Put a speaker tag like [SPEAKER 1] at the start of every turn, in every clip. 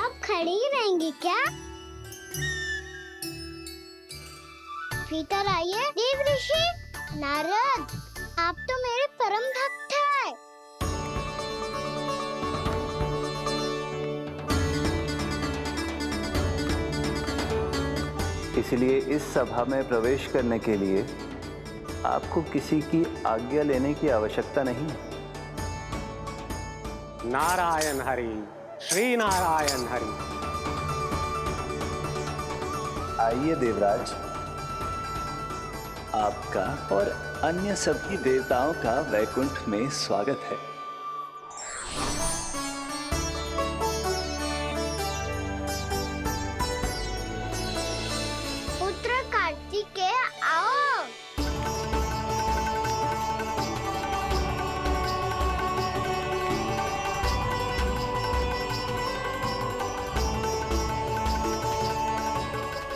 [SPEAKER 1] अब खड़ी ही रहेंगी क्या? भीतर आइए देव ऋषि। नारद, आप तो मेरे परम भक्त हैं।
[SPEAKER 2] इसलिए इस सभा में प्रवेश करने के लिए आपको किसी की आज्ञा लेने की आवश्यकता नहीं है।
[SPEAKER 3] नारायण हरि, श्री नारायण हरि।
[SPEAKER 2] आइए देवराज, आपका और अन्य सभी देवताओं का वैकुंठ में स्वागत है।
[SPEAKER 1] पुत्र कार्तिकेय आओ।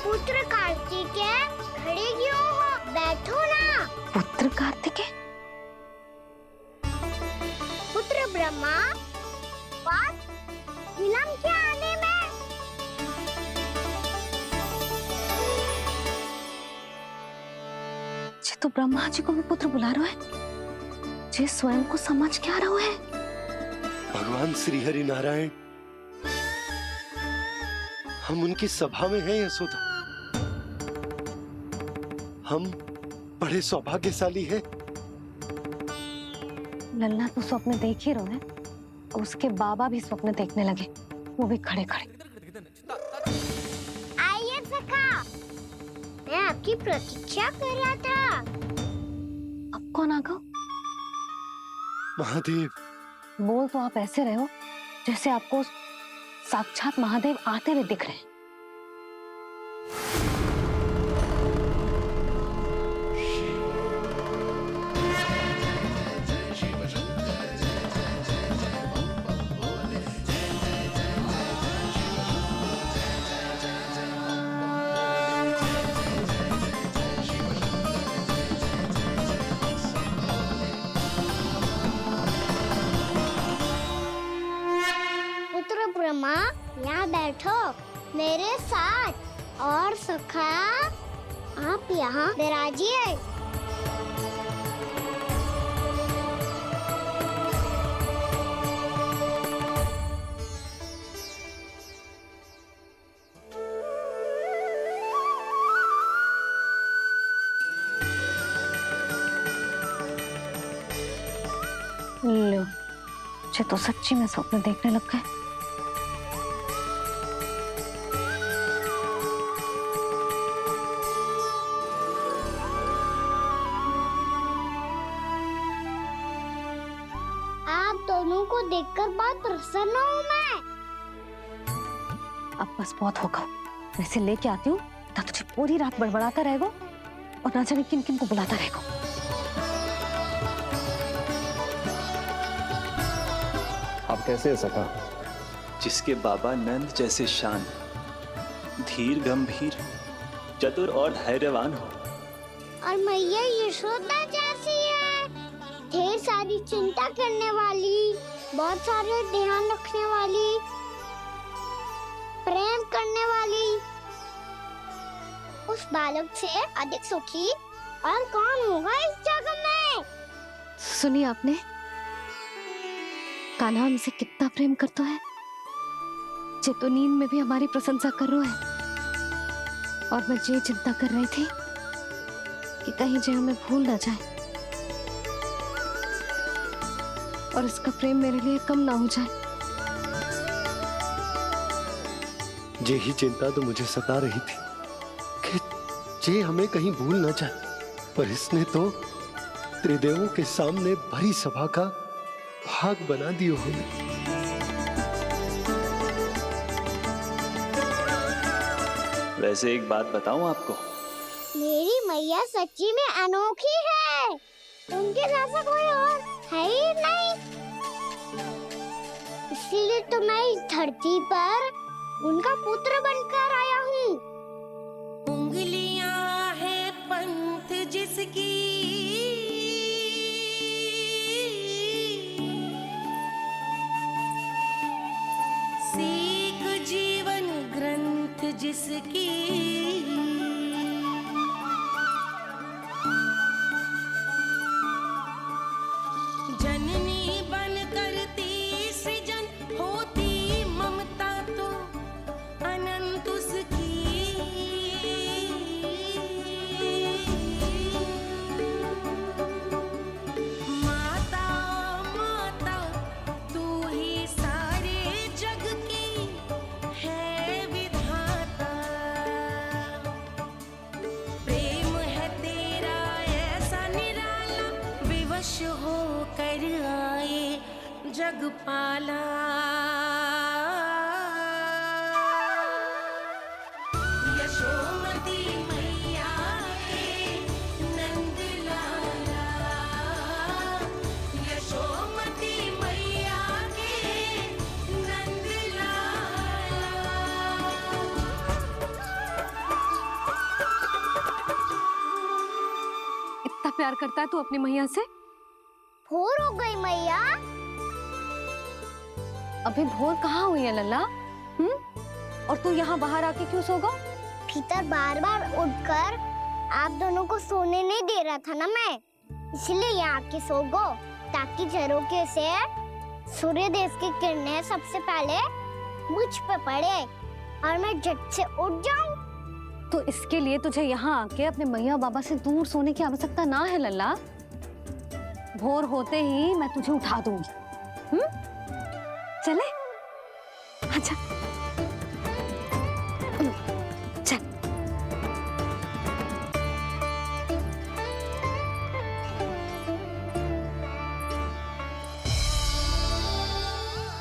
[SPEAKER 1] पुत्र कार्तिकेय, खड़े क्यों हो? बैठो ना।
[SPEAKER 4] पुत्र कार्तिकेय?
[SPEAKER 1] पुत्र ब्रह्मा, बात विलंब क्या आने में?
[SPEAKER 4] जे तो ब्रह्मा जी को भी पुत्र बुला रहा है, जे स्वयं को समझ क्या रहा है।
[SPEAKER 5] भगवान श्री हरि नारायण, हम उनकी सभा में हैं यशोदा। हम बड़े सौभाग्यशाली हैं।
[SPEAKER 4] लल्ला तो स्वप्न देख ही रहे हैं, उसके बाबा भी स्वप्न देखने लगे, वो भी खड़े खड़े।
[SPEAKER 1] आइए सखा, मैं आपकी प्रतीक्षा कर रहा था।
[SPEAKER 4] अब कौन आ गया?
[SPEAKER 5] महादेव।
[SPEAKER 4] बोल तो आप ऐसे रहे हो जैसे आपको साक्षात महादेव आते हुए दिख रहे हैं।
[SPEAKER 1] पुत्र ब्रह्मा, यहाँ बैठो मेरे साथ। और सखा, आप यहाँ विराजिए।
[SPEAKER 4] लो, जे तो सच्ची में स्वप्न देखने लग गए।
[SPEAKER 1] आप दोनों को देखकर बहुत प्रसन्न हूँ मैं।
[SPEAKER 4] अब बस बहुत होगा, वैसे लेके आती हूँ ना, तुझे पूरी रात बड़बड़ाता रहेगा और ना जाने किन किन को बुलाता रहेगा।
[SPEAKER 6] आप कैसे है सखा?
[SPEAKER 2] जिसके बाबा नंद जैसे शांत, धीर गंभीर, चतुर और धैर्यवान हो,
[SPEAKER 1] और मैया यशोदा जैसी है, ढेर सारी चिंता करने वाली, बहुत सारे ध्यान रखने वाली, प्रेम करने वाली। उस बालक से अधिक सुखी और कौन होगा इस जगत में?
[SPEAKER 4] सुनिए आपने, कान्हा हमसे कितना प्रेम करता है, जे तो नींद में भी हमारी प्रशंसा कर रहा है। और मैं ये चिंता कर रही थी कि कहीं जे हमें भूल ना जाए और इसका प्रेम मेरे लिए कम ना हो जाए।
[SPEAKER 5] यही चिंता तो मुझे सता रही थी कि जे हमें कहीं भूल ना जाए, पर इसने तो त्रिदेवों के सामने भरी सभा का भाग बना दियो हमें।
[SPEAKER 2] वैसे एक बात बताऊं आपको,
[SPEAKER 1] मेरी मैया सच्ची में अनोखी है, उनके जैसा कोई और है ही नहीं। इसीलिए तो मैं इस धरती पर उनका पुत्र बनकर आया हूँ।
[SPEAKER 7] उंगलियां है पंथ जिसकी, जिसकी जननी बन करती सृजन होती ममता तो अनंत उसकी माता माता तू ही सारे जग की है विधाता प्रेम है तेरा ऐसा निराला विवश हो कर आए जग पाला यशोमती मैया के नंद लाला यशोमती मैया के नंद लाला
[SPEAKER 4] इतना प्यार करता है तू अपनी मैया से?
[SPEAKER 1] भोर हो गई मैया।
[SPEAKER 4] अभी भोर कहाँ हुई है लल्ला? और तू यहाँ बाहर आके क्यों सो गया?
[SPEAKER 1] भीतर बार बार उठकर आप दोनों को सोने नहीं दे रहा था ना मैं, इसलिए यहाँ आके सो गो ताकि झरोखे से सूर्य देव की किरणें सबसे पहले मुझ पे पड़े और मैं झट से उठ जाऊं।
[SPEAKER 4] तो इसके लिए तुझे यहाँ आके अपने मैया बाबा से दूर सोने की आवश्यकता ना है लल्ला। भोर होते ही मैं तुझे उठा दूंगी। चले अच्छा चल।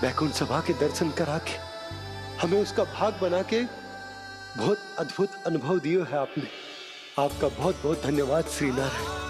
[SPEAKER 5] वैकुंठ सभा के दर्शन करा के हमें उसका भाग बना के बहुत अद्भुत अनुभव दिए है आपने। आपका बहुत बहुत धन्यवाद श्रीनारायण।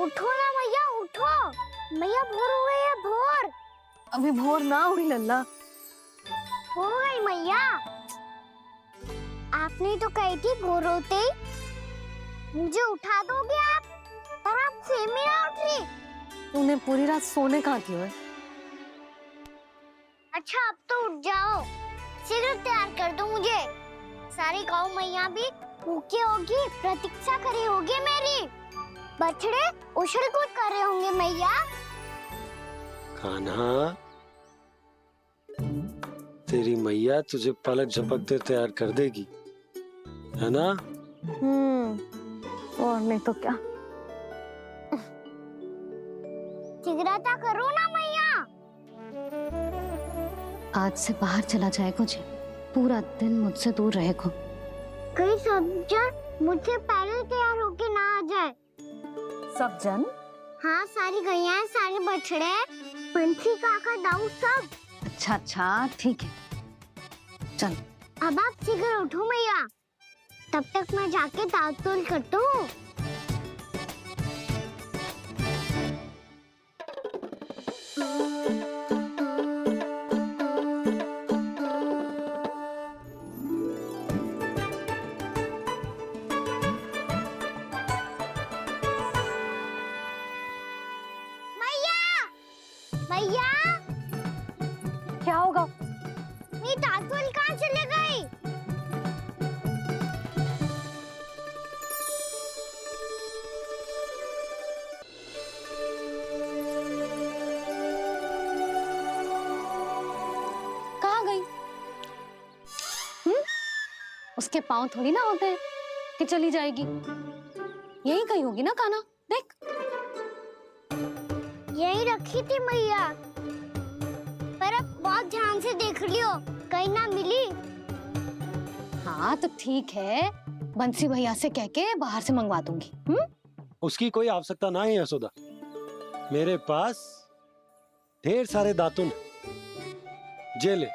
[SPEAKER 1] उठो ना मैया, उठो। मैया भोर हो गई है, भोर।
[SPEAKER 4] अभी भोर ना हुई लल्ला।
[SPEAKER 1] हो गई मैया। आपने तो कही थी भोर होते ही मुझे उठा दोगे आप, पर आप सेम ही ना उठ रही।
[SPEAKER 4] तूने पूरी रात सोने कहाँ की है?
[SPEAKER 1] अच्छा अब तो उठ जाओ, शीघ्र तैयार कर दो मुझे। सारी गाँव मैया भी भूखी होगी, प्रतीक्षा करी होगी मेरी। बछड़े उछल कूद कर रहे होंगे मैया।
[SPEAKER 5] कान्हा, तेरी मैया तुझे पलक झपकते तैयार कर देगी, है ना?
[SPEAKER 4] और नहीं तो क्या।
[SPEAKER 1] शीघ्रता करो ना मैया।
[SPEAKER 4] आज से बाहर चला जाएगा जी, पूरा दिन मुझसे दूर रहेगा।
[SPEAKER 1] कहीं सब जन मुझसे पहले तैयार होके ना आ जाए।
[SPEAKER 4] सब जन?
[SPEAKER 1] हाँ, सारी गैया, सारे बछड़े, पंछी, काका, दाऊ सब।
[SPEAKER 4] अच्छा अच्छा ठीक है, चल।
[SPEAKER 1] अब आप शीघ्र उठो मैया, तब तक मैं जाके ताल-तोल करता हूँ। मैया,
[SPEAKER 4] क्या होगा?
[SPEAKER 1] मेरी ताल-तोल कहाँ चले गई?
[SPEAKER 4] कहाँ गई? उसके पाँव थोड़ी ना होते हैं कि चली जाएगी। यही कहीं होगी ना कान्हा, देख।
[SPEAKER 1] यही रखी थी मैया, पर अब बहुत ध्यान से देख लियो, कहीं ना मिली।
[SPEAKER 4] हाँ तो ठीक है, बंसी भैया से कह के बाहर से मंगवा दूंगी।
[SPEAKER 5] उसकी कोई आवश्यकता ना है यशोदा, मेरे पास ढेर सारे दातुन। जे ले।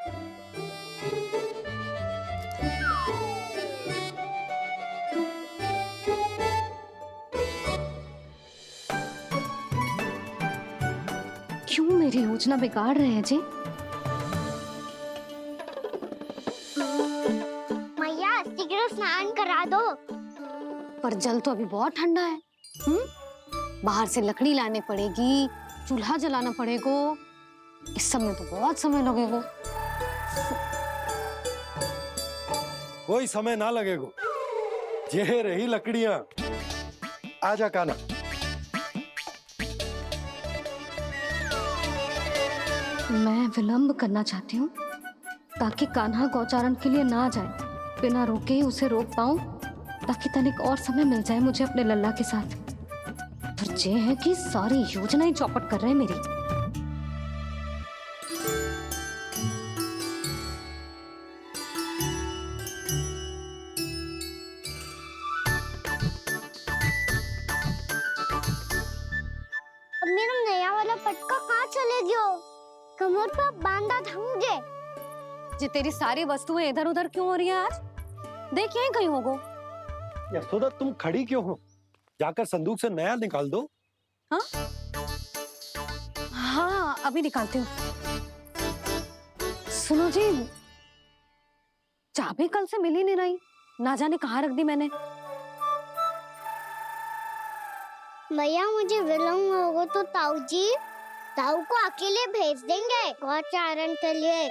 [SPEAKER 4] मेरी योजना बिगाड़ रहे हैं जी।
[SPEAKER 1] मैया शीघ्र स्नान करा दो।
[SPEAKER 4] पर जल तो अभी बहुत ठंडा है। बाहर से लकड़ी लानी पड़ेगी, चूल्हा जलाना पड़ेगा। इस सब में तो बहुत समय लगेगा।
[SPEAKER 5] कोई समय ना लगेगा, ये रही लकड़ियां। आजा काना।
[SPEAKER 4] मैं विलंब करना चाहती हूँ ताकि कान्हा गौचारण के लिए ना जाए। बिना रोके ही उसे रोक पाऊं, ताकि तनिक और समय मिल जाए मुझे अपने लल्ला के साथ। पर ये है कि सारी योजना ही चौपट कर रहे हैं मेरी।
[SPEAKER 1] अब मेरा नया वाला पटका कहाँ चले गयो? कमर पर बांधा था मुझे।
[SPEAKER 4] ये तेरी सारी वस्तुएं इधर उधर क्यों हो रही हैं आज? देख यहीं कहीं होगो।
[SPEAKER 5] यशोदा तुम खड़ी क्यों हो? जाकर संदूक से नया निकाल दो।
[SPEAKER 4] हाँ हाँ, अभी निकालती हूँ। सुनो जी, चाबी कल से मिल ही नहीं रही, ना जाने कहाँ रख दी मैंने।
[SPEAKER 1] मैया मुझे विलम्ब होगा तो ताऊ को अकेले भेज देंगे गौचारण के लिए।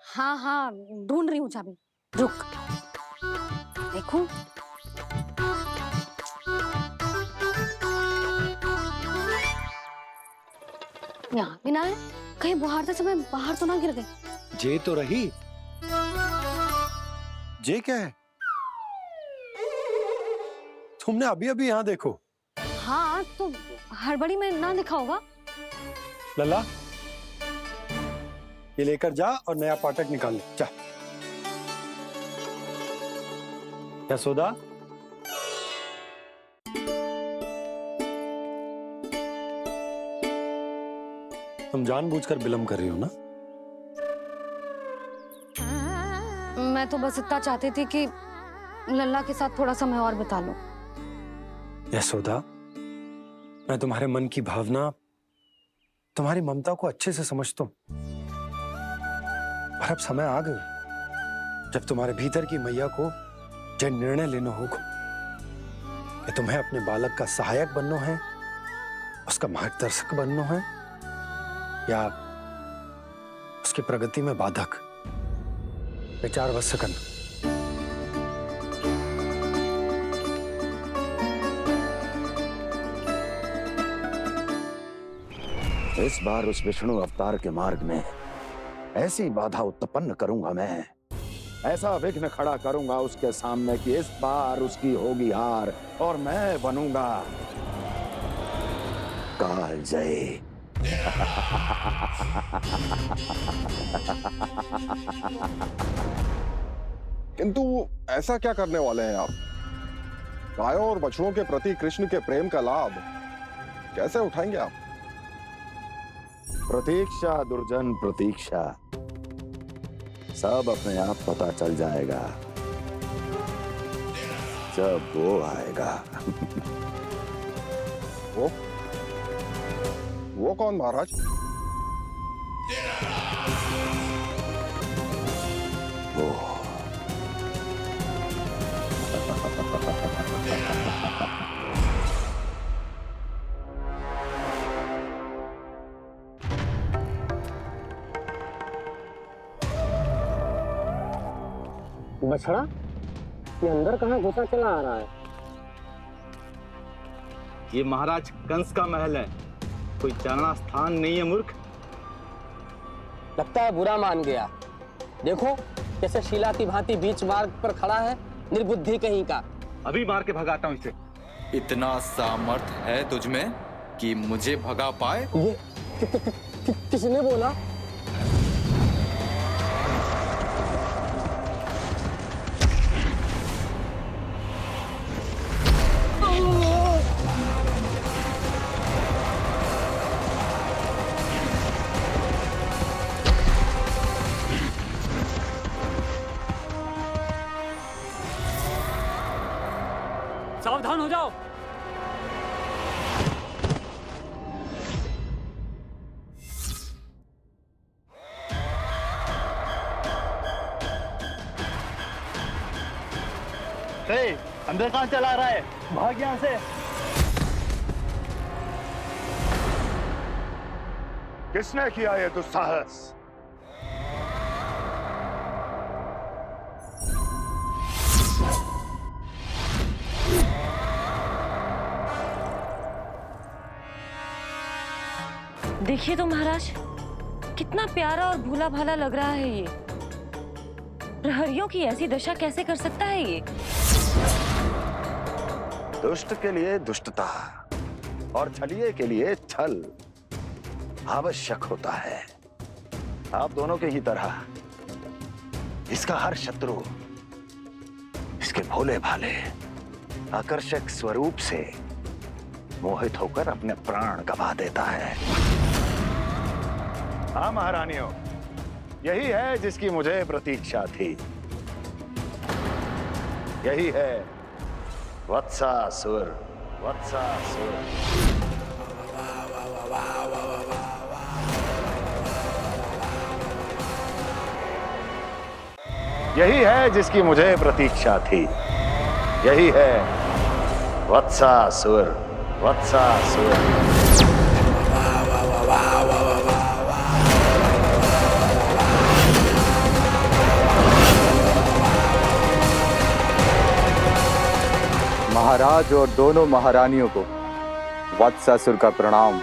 [SPEAKER 4] हाँ हाँ, ढूंढ रही हूँ चाबी, रुक। देखो यहाँ भी ना है, कहीं बुहारते समय बाहर तो ना गिर गई।
[SPEAKER 5] जे तो रही। जे क्या है? तुमने अभी अभी यहाँ देखो।
[SPEAKER 4] हाँ तो हड़बड़ी में ना लिखा होगा।
[SPEAKER 5] लल्ला, ये लेकर जा और नया पाठक निकाल ले जा। यशोदा, तुम जानबूझकर विलंब कर रही हो ना?
[SPEAKER 4] मैं तो बस इतना चाहती थी कि लल्ला के साथ थोड़ा समय और बिता लूं।
[SPEAKER 5] यशोदा, मैं तुम्हारे मन की भावना, तुम्हारी ममता को अच्छे से समझता हूं। पर अब समय आ गया जब तुम्हारे भीतर की मैया को यह निर्णय लेना होगा कि तुम्हें अपने बालक का सहायक बनना है, उसका मार्गदर्शक बनना है, या उसकी प्रगति में बाधक। विचार अवश्य करना।
[SPEAKER 8] इस बार उस विष्णु अवतार के मार्ग में ऐसी बाधा उत्पन्न करूंगा मैं, ऐसा विघ्न खड़ा करूंगा उसके सामने कि इस बार उसकी होगी हार और मैं बनूंगा कालजयी।
[SPEAKER 6] किंतु ऐसा क्या करने वाले हैं आप? गायों और बछड़ों के प्रति कृष्ण के प्रेम का लाभ कैसे उठाएंगे आप?
[SPEAKER 8] प्रतीक्षा दुर्जन प्रतीक्षा, सब अपने आप पता चल जाएगा जब वो आएगा।
[SPEAKER 6] वो कौन महाराज?
[SPEAKER 8] वो
[SPEAKER 3] बछड़ा, ये अंदर कहाँ घुसा चला आ रहा है?
[SPEAKER 9] ये महाराज कंस का महल है, कोई चारणा स्थान नहीं है मूर्ख।
[SPEAKER 3] लगता है बुरा मान गया। देखो कैसे शीला की भांति बीच मार्ग पर खड़ा है, निर्बुद्धि कहीं का।
[SPEAKER 9] अभी मार के भगाता हूँ इसे।
[SPEAKER 10] इतना सामर्थ है तुझमें कि मुझे भगा पाए?
[SPEAKER 3] ये किसने बोला?
[SPEAKER 11] सावधान हो जाओ।
[SPEAKER 9] अंदर कहाँ चला रहा है? भाग यहाँ से।
[SPEAKER 8] किसने किया ये दुस्साहस?
[SPEAKER 12] देखिए तो महाराज, कितना प्यारा और भोला भाला लग रहा है ये। प्रहरियों की ऐसी दशा कैसे कर सकता है ये?
[SPEAKER 8] दुष्ट के लिए दुष्टता और छलिए के लिए छल आवश्यक होता है। आप दोनों के ही तरह इसका हर शत्रु इसके भोले भाले आकर्षक स्वरूप से मोहित होकर अपने प्राण गंवा देता है। हाँ महारानियों, यही है जिसकी मुझे प्रतीक्षा थी। यही है वत्सासुर। वत्सासुर यही है जिसकी मुझे प्रतीक्षा थी। यही है वत्सासुर। वत्सासुर
[SPEAKER 10] महाराज और दोनों महारानियों को वत्सासुर का प्रणाम।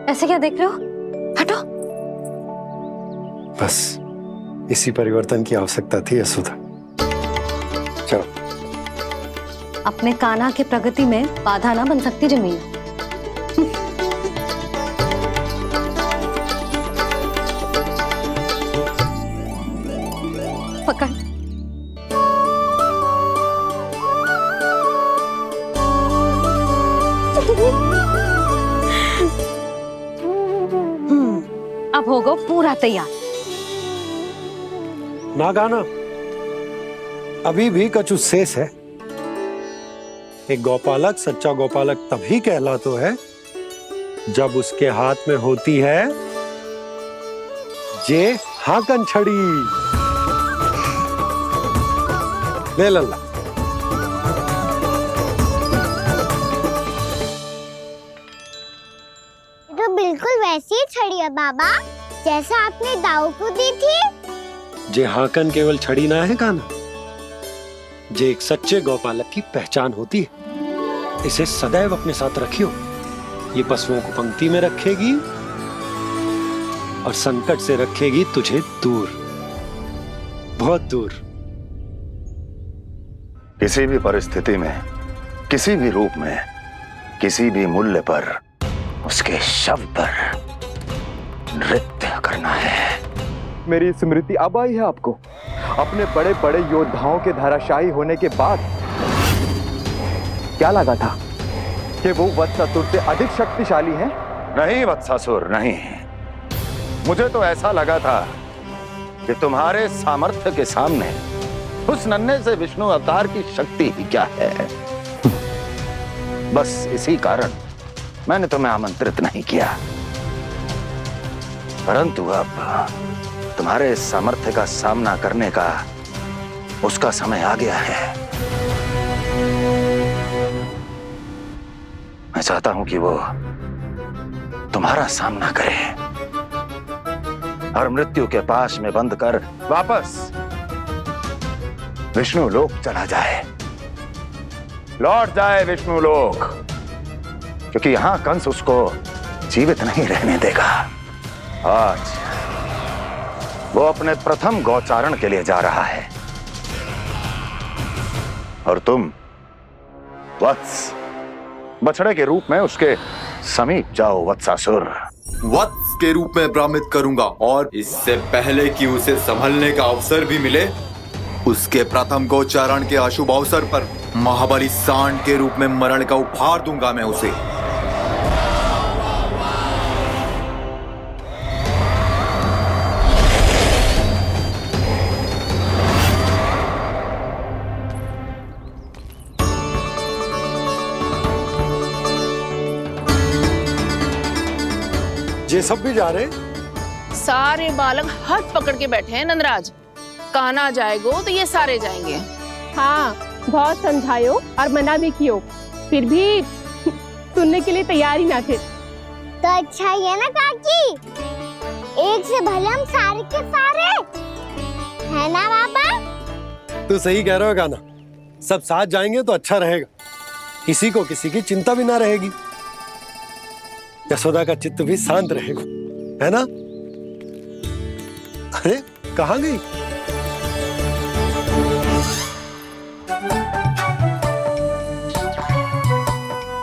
[SPEAKER 4] ऐसे क्या देख रहे हो? हटो।
[SPEAKER 5] बस इसी परिवर्तन की आवश्यकता थी यशोदा। चलो।
[SPEAKER 4] अपने कान्हा के प्रगति में बाधा ना बन सकती जमीन। पकड़। अब होगा पूरा तैयार।
[SPEAKER 5] ना गाना, अभी भी कछु शेष है। एक गौपालक सच्चा गौपालक तभी कहलाता है जब उसके हाथ में होती है जे हाकन छड़ी। ले लल्ला।
[SPEAKER 1] तो बिल्कुल वैसी ही छड़ी है बाबा, जैसा आपने दाऊ को दी थी।
[SPEAKER 5] जे हाकन केवल छड़ी ना है कान्हा, जे एक सच्चे गौपालक की पहचान होती है। इसे सदैव अपने साथ रखियो। ये पशुओं को पंक्ति में रखेगी और संकट से रखेगी तुझे दूर, बहुत दूर।
[SPEAKER 8] किसी भी परिस्थिति में, किसी भी रूप में, किसी भी मूल्य पर उसके शव पर नृत्य करना है।
[SPEAKER 9] मेरी स्मृति अब आई है आपको? अपने बड़े बड़े योद्धाओं के धराशायी होने के बाद क्या लगा था कि वो वत्सासुर से अधिक शक्तिशाली हैं?
[SPEAKER 8] नहीं वत्सासुर, नहीं। मुझे तो ऐसा लगा था कि तुम्हारे सामर्थ्य के सामने उस नन्हे से विष्णु अवतार की शक्ति ही क्या है। बस इसी कारण मैंने तुम्हें आमंत्रित नहीं किया। परंतु अब तुम्हारे सामर्थ्य का सामना करने का उसका समय आ गया है। मैं चाहता हूं कि वो तुम्हारा सामना करे और मृत्यु के पास में बंद कर वापस विष्णु लोक चला जाए, लौट जाए विष्णु लोक, क्योंकि यहां कंस उसको जीवित नहीं रहने देगा। आज वो अपने प्रथम गौचारण के लिए जा रहा है और तुम वत्स बछड़े के रूप में उसके समीप जाओ। वत्सासुर
[SPEAKER 10] वत्स के रूप में भ्रमित करूंगा और इससे पहले कि उसे संभलने का अवसर भी मिले, उसके प्रथम गोचारण के अशुभ अवसर पर महाबली सांड के रूप में मरण का उपहार दूंगा मैं उसे।
[SPEAKER 5] ये सब भी जा रहे?
[SPEAKER 13] सारे बालक हाथ पकड़ के बैठे हैं नंदराज। कान्हा जाएगो तो ये सारे जाएंगे।
[SPEAKER 14] हाँ, बहुत समझायो और मना भी कियो, फिर भी सुनने के लिए तैयार ही ना थे।
[SPEAKER 1] तो अच्छा ही है ना काकी, एक से भले हम सारे के सारे, है ना बाबा?
[SPEAKER 5] तू सही कह रहा हो गाना, सब साथ जाएंगे तो अच्छा रहेगा, किसी को किसी की चिंता भी ना रहेगी, यशोदा का चित्त भी शांत रहेगा, है ना? अरे कहाँ गई?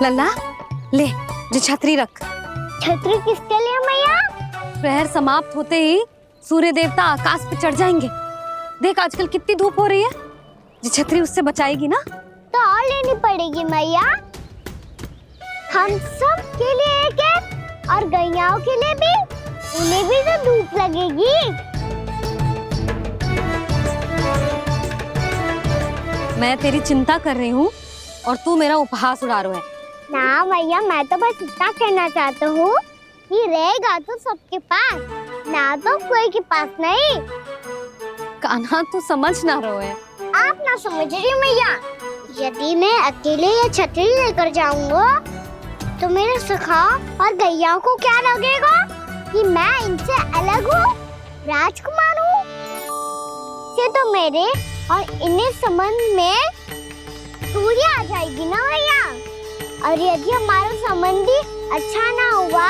[SPEAKER 4] लल्ला ले, जो छतरी रख।
[SPEAKER 1] छतरी किसके लिए मैया?
[SPEAKER 4] प्रहर समाप्त होते ही सूर्य देवता आकाश पे चढ़ जाएंगे। देख आजकल कितनी धूप हो रही है, जो छतरी उससे बचाएगी ना।
[SPEAKER 1] तो और लेनी पड़ेगी मैया, हम सब के लिए एक एक, और गैयाओं के लिए भी, उन्हें भी तो धूप लगेगी।
[SPEAKER 4] मैं तेरी चिंता कर रही हूँ और तू मेरा उपहास उड़ा रहा है।
[SPEAKER 1] ना भैया, मैं तो बस इतना कहना चाहता हूँ कि रहेगा तो सबके पास, ना तो कोई के पास नहीं।
[SPEAKER 4] कान्हा तू समझ ना रहो है।
[SPEAKER 1] आप ना समझ रही मैया, यदि मैं अकेले ये छतरी लेकर जाऊंगा तो मेरे सखा और गैयाओं को क्या लगेगा कि मैं इनसे अलग हूँ, राजकुमार हूँ। से तो मेरे और इन्हें संबंध में दूरी आ जाएगी ना भैया। और यदि हमारा संबंध ही अच्छा ना हुआ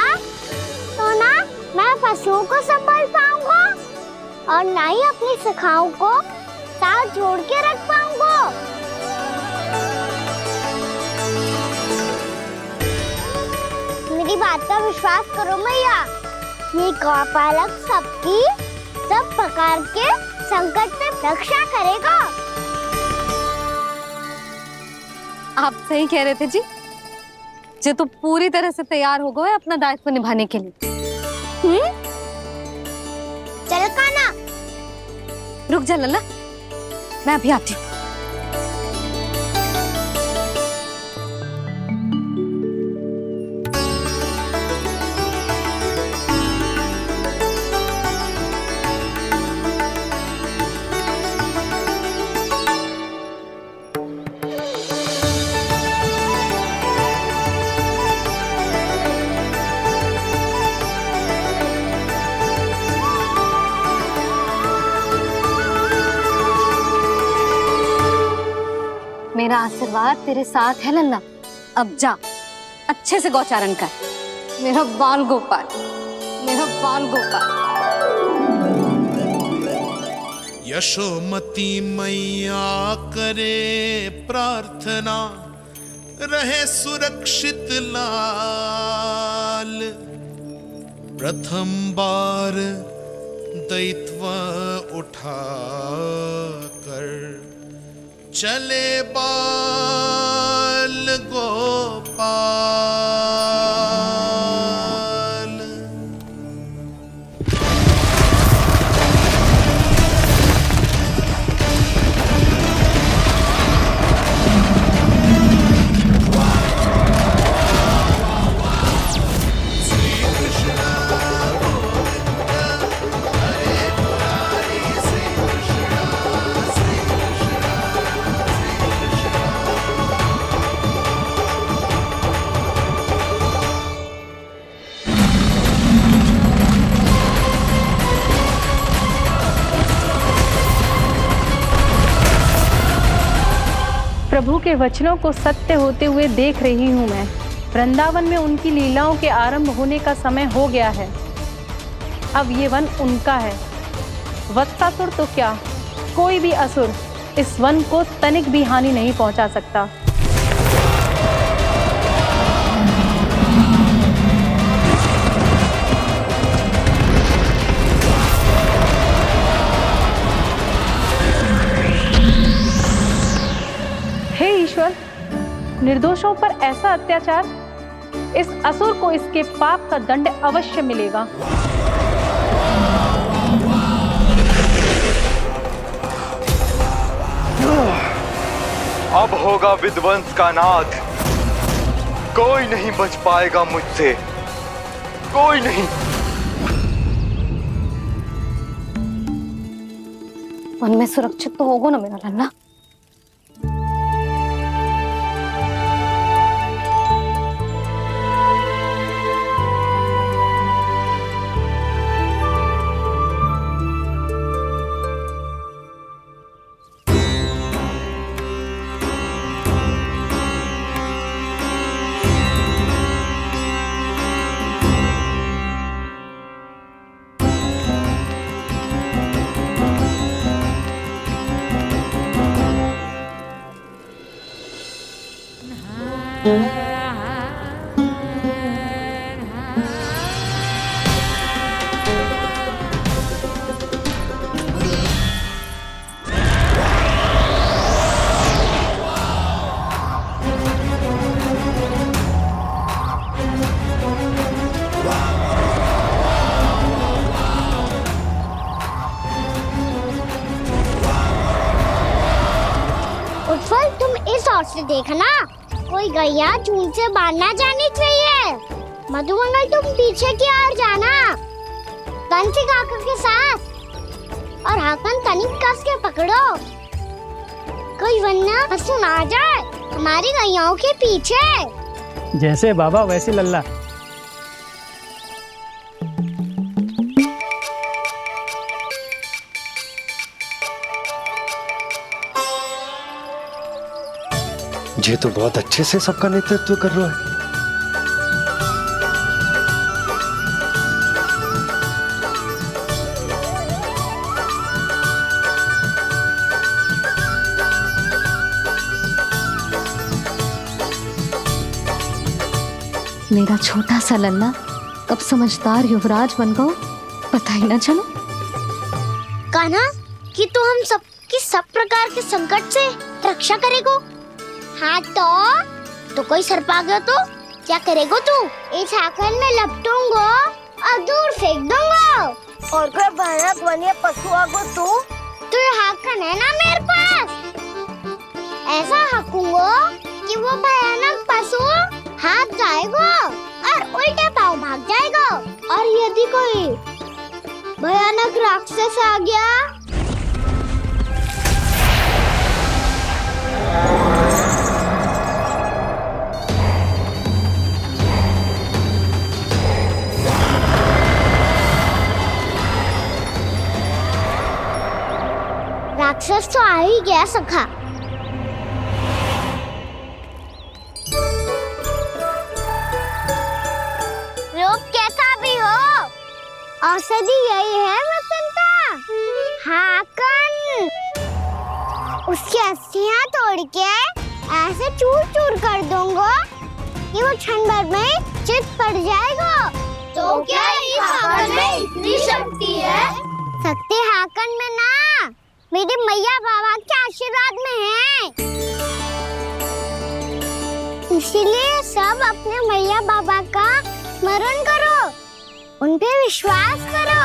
[SPEAKER 1] तो ना मैं पशुओं को संभाल पाऊंगा और ना ही अपनी सखाओं को साथ जोड़ के रख पाऊंगा। मेरी बात का विश्वास करो मैया, ये गौपालक सबकी सब प्रकार के संकट से रक्षा करेगा।
[SPEAKER 4] आप सही कह रहे थे जी, जो तो पूरी तरह से तैयार हो गए अपना दायित्व निभाने के लिए।
[SPEAKER 1] चल कान्हा।
[SPEAKER 4] रुक जा लल्ला, मैं अभी आती हूँ। मेरा आशीर्वाद तेरे साथ है लल्ला। अब जा, अच्छे से गौचारण कर। मेरा बाल गोपाल, मेरा बाल गोपाल।
[SPEAKER 15] यशोमती मैया करे प्रार्थना, रहे सुरक्षित लाल। प्रथम बार दैत्व उठा कर चले बाल गोपाल।
[SPEAKER 14] प्रभु के वचनों को सत्य होते हुए देख रही हूँ मैं। वृंदावन में उनकी लीलाओं के आरंभ होने का समय हो गया है। अब ये वन उनका है। वत्सासुर तो क्या, कोई भी असुर इस वन को तनिक भी हानि नहीं पहुंचा सकता। हे ईश्वर, निर्दोषों पर ऐसा अत्याचार, इस असुर को इसके पाप का दंड अवश्य मिलेगा।
[SPEAKER 9] अब होगा विध्वंस का नाद। कोई नहीं बच पाएगा मुझसे, कोई नहीं।
[SPEAKER 4] वन में सुरक्षित तो होगो ना मेरा लल्ला।
[SPEAKER 1] उत्पल, तुम इस ओर से देखना, कोई गैया चून से बाहर ना जानी चाहिए। मधुमंगल, तुम पीछे की ओर जाना, कंसी काका के साथ, और हाकन तनिक कस के पकड़ो, कोई वरना पशु ना जाए हमारी गैयाओं के पीछे।
[SPEAKER 11] जैसे बाबा वैसे लल्ला।
[SPEAKER 5] ये तो बहुत अच्छे से सबका नेतृत्व कर रहा है।
[SPEAKER 4] मेरा छोटा सा लल्ला कब समझदार युवराज बन गो पता ही ना चलो।
[SPEAKER 1] कान्हा, कि तू हम सबकी सब प्रकार के संकट से रक्षा करेगो। हाँ तो कोई सर्प आ गया तो क्या करेगो तू? इस हाकन में लपटूंगा और दूर फेंक दूंगा। और कोई भयानक वन्य पशु आगो तो ये हाकन है ना मेरे पास, ऐसा हाकूंगा कि वो भयानक पशु हाथ जाएगा और उल्टे पाँव भाग जाएगा। और यदि कोई भयानक राक्षस आ गया राक्षस तो आ ही गया सखा। लोग कैसा भी हो, औषधि यही है वसंता। हाकन उसकी अस्थियां तोड़ के ऐसे चूर चूर कर दूंगा कि वो क्षण भर में चित पड़ जाएगा। तो क्या इस हाकन में इतनी शक्ति है? शक्ति हाकन में ना, मेरे मैया बाबा के आशीर्वाद में है। इसीलिए सब अपने मैया बाबा का स्मरण करो, उन पे विश्वास करो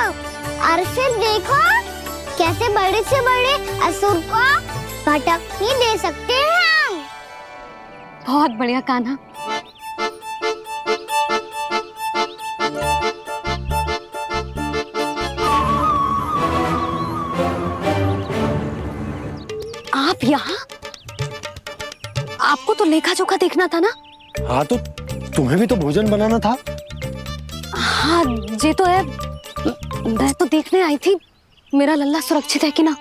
[SPEAKER 1] और फिर देखो कैसे बड़े से बड़े असुर को भटक ही दे सकते हैं हम।
[SPEAKER 4] बहुत बढ़िया कान्हा। आप यहाँ? आपको तो लेखा जोखा देखना था ना?
[SPEAKER 5] हाँ तो तुम्हें भी तो भोजन बनाना था।
[SPEAKER 4] हाँ ये तो है, मैं तो देखने आई थी मेरा लल्ला सुरक्षित है कि ना।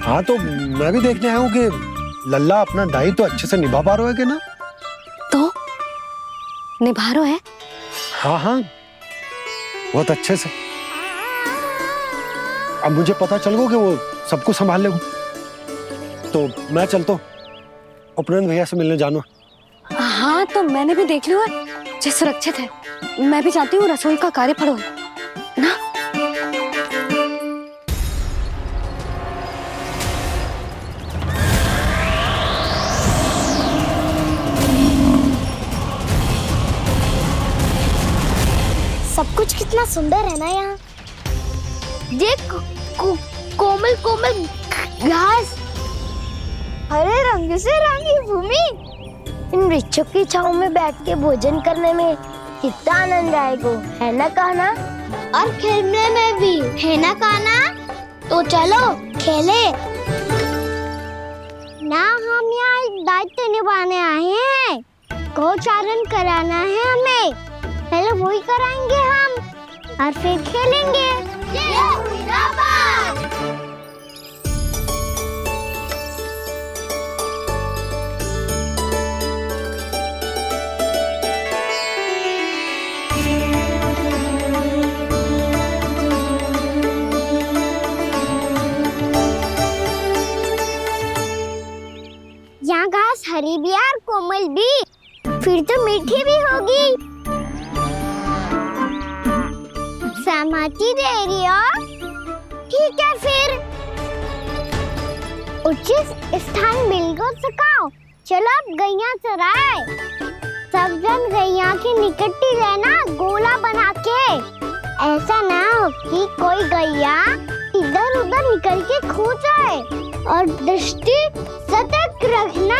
[SPEAKER 5] हाँ तो मैं भी देखने आया हूँ कि लल्ला अपना दायित्व तो अच्छे से निभा पा रहा है कि ना।
[SPEAKER 4] तो निभा रहा है?
[SPEAKER 5] हाँ हाँ बहुत अच्छे से। अब मुझे पता चल गया कि वो सब कुछ संभाल लेगा। तो मैं चलता हूँ, उपनंद भैया से मिलने जाना।
[SPEAKER 4] हाँ तो मैंने भी देख लिया जो सुरक्षित है। मैं भी चाहती हूँ रसोई का कार्य पड़ो ना।
[SPEAKER 1] सब कुछ कितना सुंदर है ना यहाँ। देख कोमल कोमल घास, हरे रंग से रंगी भूमि, इन वृक्षों की छांव में बैठ के भोजन करने में कितना आनंद आएगा, है ना कान्हा? और खेलने में भी, है ना कान्हा? तो चलो खेले। ना हम यहाँ एक दायित्व निभाने आए हैं, गोचारण कराना है हमें। पहले वही कराएंगे हम और फिर खेलेंगे। यहाँ घास हरी भी और कोमल भी, फिर तो मीठी भी होगी। सहमति दे रही हो? ठीक है फिर उचित स्थान बिल्कुल सुखाओ। चलो अब गैया चराए। सब जन गैया के निकट ही रहना, गोला बना के। ऐसा ना हो कि कोई गैया इधर उधर निकल के खो जाए। और दृष्टि सतर्क रखना,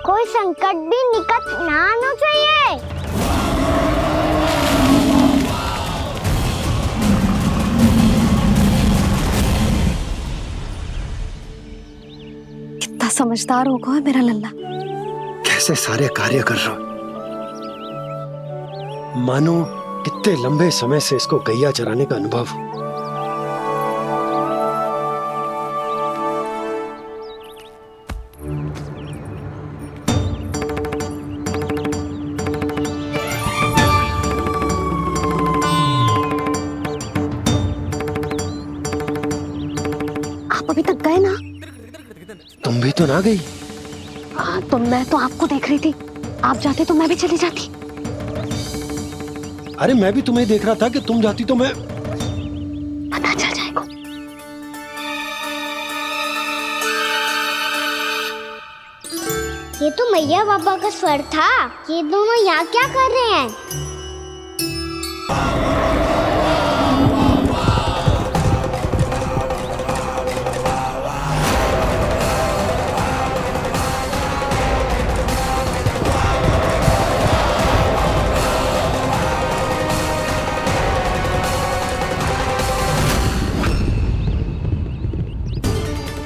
[SPEAKER 1] कोई संकट भी निकट ना आना चाहिए।
[SPEAKER 4] कितना समझदार होगा है मेरा लल्ला।
[SPEAKER 5] कैसे सारे कार्य कर रहा, मानो कितने लंबे समय से इसको गैया चराने का अनुभव हो।
[SPEAKER 4] आप अभी तक गए ना?
[SPEAKER 5] तुम भी तो ना गई।
[SPEAKER 4] हाँ, तो मैं तो आपको देख रही थी। आप जाते तो मैं भी चली जाती।
[SPEAKER 5] अरे मैं भी तुम्हें देख रहा था कि तुम जाती तो मैं।
[SPEAKER 4] पता चल जाएगा।
[SPEAKER 1] ये तो मैया बाबा का स्वर था। ये दोनों यहाँ क्या कर रहे हैं?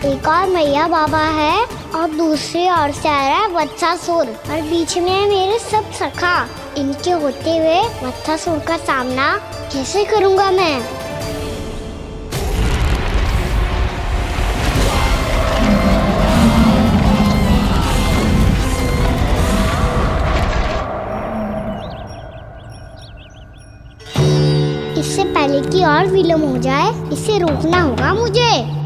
[SPEAKER 1] एक और मैया बाबा है और दूसरी ओर से आ रहा है वत्सासुर और बीच में है मेरे सब सखा। इनके होते हुए वत्सासुर का सामना कैसे करूंगा मैं? इससे पहले कि और विलम्ब हो जाए, इसे रोकना होगा मुझे।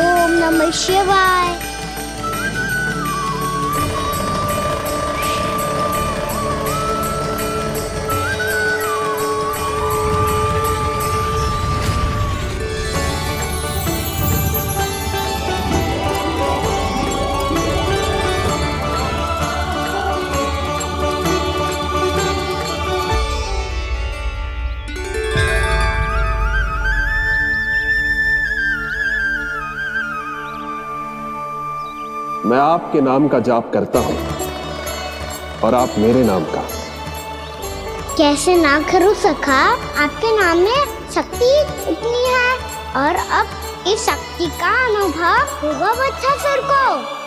[SPEAKER 1] ओम नमः शिवाय।
[SPEAKER 16] मैं आपके नाम का जाप करता हूं और आप मेरे नाम का।
[SPEAKER 1] कैसे ना करूं सखा, आपके नाम में शक्ति इतनी है और अब इस शक्ति का अनुभव होगा वत्सासुर को।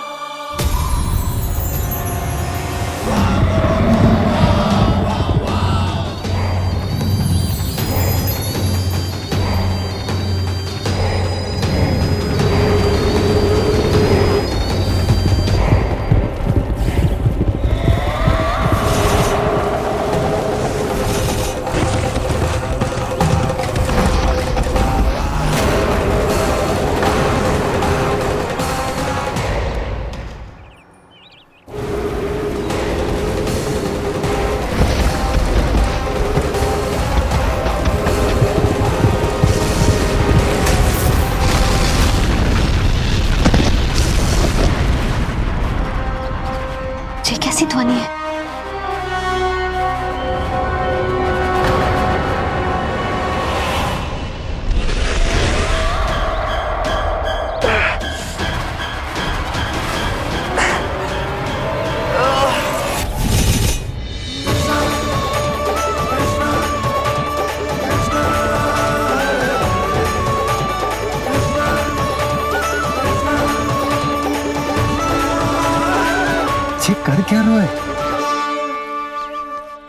[SPEAKER 5] कर क्या रहे हो?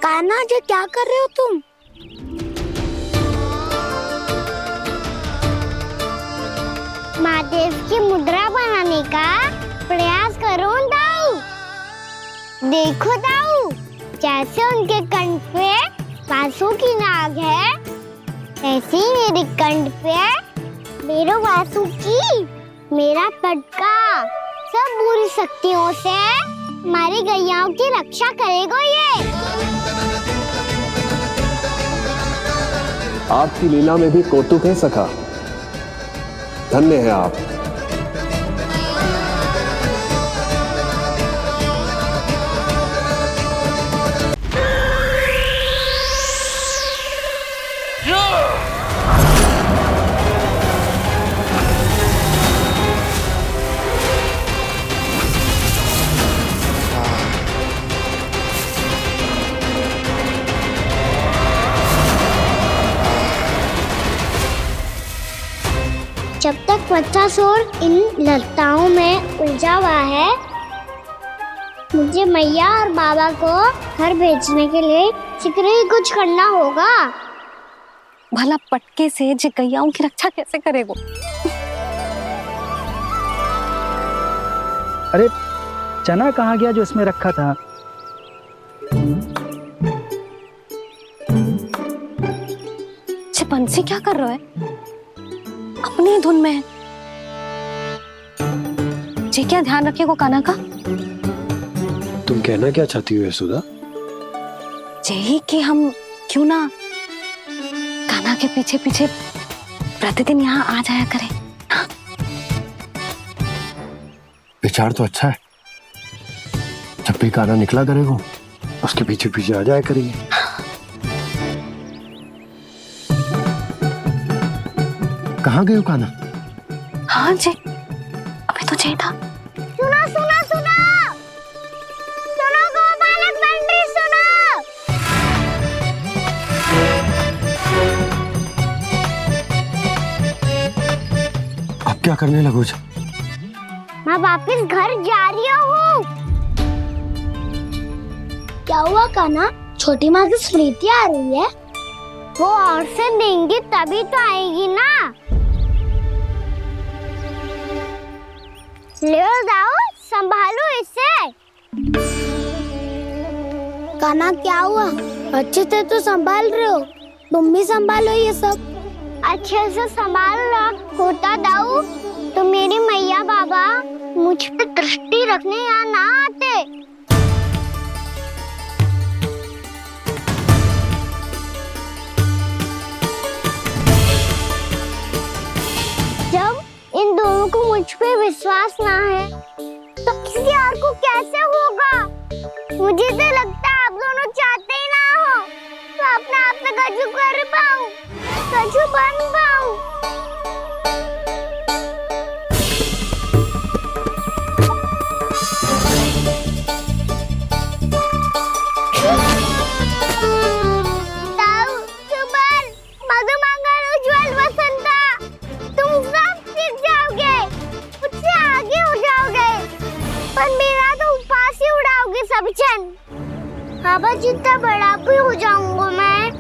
[SPEAKER 1] कान्हा जी क्या कर रहे हो तुम? महादेव की मुद्रा बनाने का प्रयास करो दाऊ। देखो दाऊ, जैसे उनके कंठ पे वासु की नाग है, ऐसे ही मेरे कंठ पे मेरो वासु की मेरा पटका सब बुरी शक्तियों से हमारी गैयाओं की रक्षा करेगा ये।
[SPEAKER 16] आपकी लीला में भी कौतुक है सखा। धन्य है आप।
[SPEAKER 1] जब तक वत्सासुर इन लताओं में उलझा हुआ है, मुझे मैया और बाबा को घर भेजने के लिए शीघ्र ही कुछ करना होगा।
[SPEAKER 4] भला पटके से जे गैयाओं की रक्षा कैसे करेगो?
[SPEAKER 17] अरे चना कहाँ गया जो इसमें रखा था?
[SPEAKER 4] बंसी क्या कर रहा है? अपनी धुन में है। जी क्या ध्यान रखिएगा कान्हा का।
[SPEAKER 5] तुम कहना क्या चाहती हो यशोदा?
[SPEAKER 4] यही कि हम क्यों ना कान्हा के पीछे पीछे प्रतिदिन यहाँ आ जाया करें। हाँ?
[SPEAKER 5] विचार तो अच्छा है। जब भी कान्हा निकला करेगा उसके पीछे पीछे आ जाया करेंगे। कहाँ गए हो कान्हा?
[SPEAKER 4] हाँ जी, अभी तो चाहिए था।
[SPEAKER 1] सुनो सुनो सुनो सुनो गोपालक बंटी सुनो।
[SPEAKER 5] अब क्या करने लगो?
[SPEAKER 1] मैं वापस घर जा रही हूँ। क्या हुआ कान्हा? छोटी माँ की स्मृति आ रही है। वो और से देंगी तभी तो आएगी ना। ले जाओ, संभालो इसे। कान्हा क्या हुआ? अच्छे से तो संभाल रहे हो, तुम भी संभालो ये सब। अच्छे से संभाल रहा होता दाऊ तो मेरी मैया बाबा मुझ पे दृष्टि रखने यहाँ ना आते। जब इन दोनों को मुझ पे विश्वास ना है तो किसी और को कैसे होगा? मुझे तो लगता है आप दोनों चाहते ही ना हो तो अपने आप पे गजू कर पाऊं, गजू बन पाऊं। बाबा जितना बड़ा भी हो जाऊंगा मैं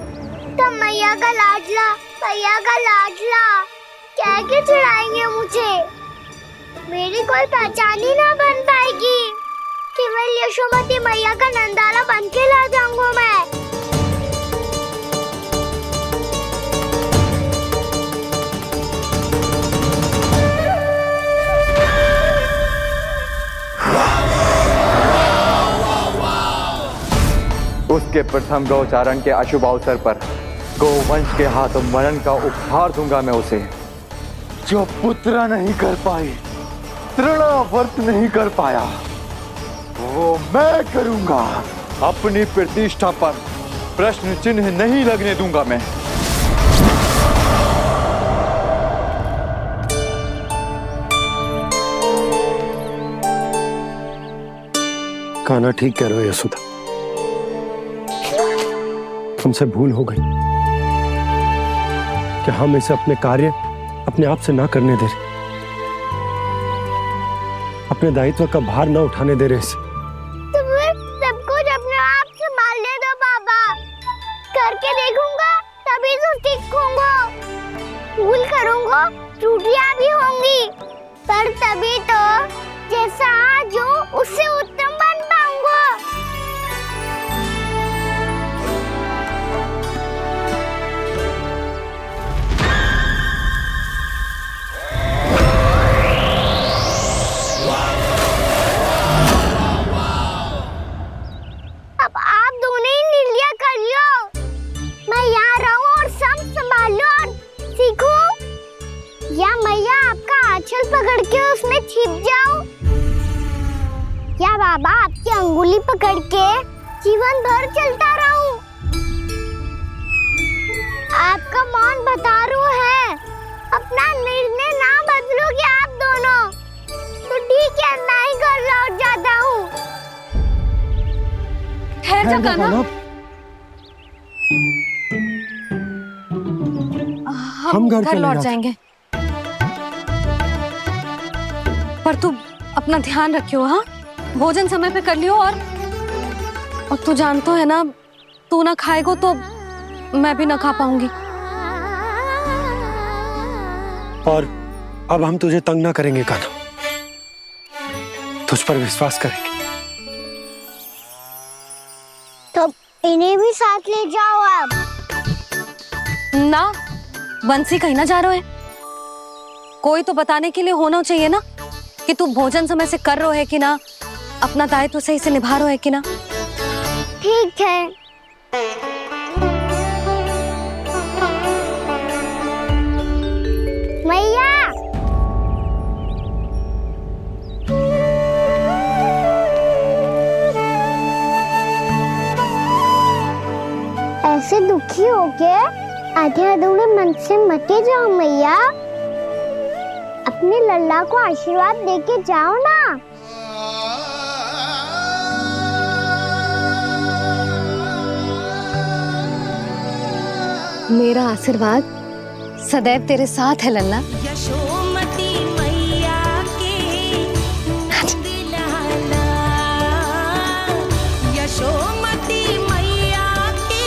[SPEAKER 1] तो मैया का लाडला कह के चढ़ाएंगे मुझे। मेरी कोई पहचान ही ना बन पाएगी। केवल यशोमती मैया का नंदाला बन के ला जाऊंगा मैं।
[SPEAKER 9] उसके प्रथम गौचारण के अशुभ अवसर पर गोवंश के हाथों मरण का उपहार दूंगा मैं उसे। जो पुत्र नहीं कर पाई, तृणावर्त नहीं कर पाया, वो मैं करूंगा। अपनी प्रतिष्ठा पर प्रश्न चिन्ह नहीं लगने दूंगा मैं।
[SPEAKER 5] कान्हा ठीक कह रहे हो यशोदा, हमसे भूल हो गई कि हम इसे अपने कार्य अपने आप से ना करने दे रहे, अपने दायित्व का भार ना उठाने दे रहे इसे।
[SPEAKER 1] तुम सीखूंगा, भूल करूंगा, त्रुटियां भी होंगी, पर तभी तो जैसा आज हूँ उससे उत्तम बन पाऊंगा। अब आप दोनों ही निर्णय कर लो, मैं यहाँ रहूं और सब संभालूं और सीखूं, या मैया आपका आंचल पकड़ के उसमें छिप जाऊं, या बाबा आपकी अंगुली पकड़ के जीवन भर चलता रहूं। आपका मौन बतारू है, अपना निर्णय ना बदलोगे आप दोनों तो ठीक है, मैं ही घर लौट जाता हूँ।
[SPEAKER 4] ठहर जा कान्हा, हम घर लौट जाएंगे, पर तू अपना ध्यान रखियो। हाँ, भोजन समय पे कर लियो, और तू जानतो है ना, तू ना खाएगो तो मैं भी ना खा पाऊंगी।
[SPEAKER 5] और अब हम तुझे तंग ना करेंगे कान्हा, तुझ पर विश्वास करेंगे।
[SPEAKER 1] तो इन्हें भी साथ ले जाओ अब।
[SPEAKER 4] ना, बंसी कहीं ना जा रहे है, कोई तो बताने के लिए होना चाहिए ना कि तू भोजन समय से कर रहा है कि ना, अपना दायित्व सही से निभा रहा है कि ना।
[SPEAKER 1] ठीक है। मैया, ऐसे दुखी हो के आधे अधूरे मन से मत जाओ मैया, अपने लल्ला को आशीर्वाद देके जाओ ना।
[SPEAKER 4] मेरा आशीर्वाद सदैव तेरे साथ है लल्ला।
[SPEAKER 7] यशोमती मैया के नंद लाला, यशोमती मैया के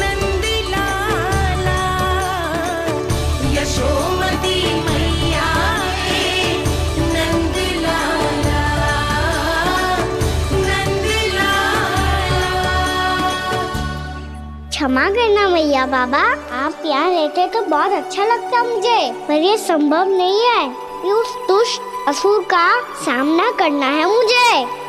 [SPEAKER 7] नंद लाला, यशोमती मैया के नंद लाला, नंद लाला।
[SPEAKER 1] क्षमा करना मैया बाबा, आप यहाँ रहते तो बहुत अच्छा लगता मुझे, पर ये संभव नहीं है, ये उस दुष्ट असुर का सामना करना है मुझे।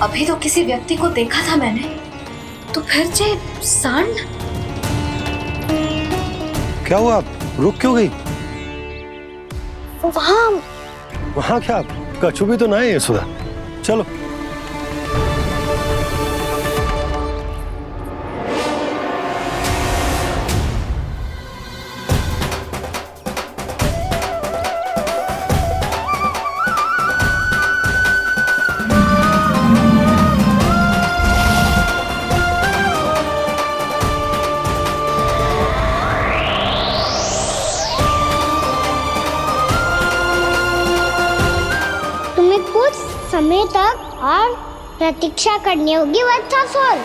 [SPEAKER 4] अभी तो किसी व्यक्ति को देखा था मैंने, तो फिर जे सांड।
[SPEAKER 5] क्या हुआ, रुक क्यों गई? वहाँ क्या, कछु भी तो ना है सुधा, चलो।
[SPEAKER 1] कुछ समय तक और प्रतीक्षा करनी होगी वत्सासुर।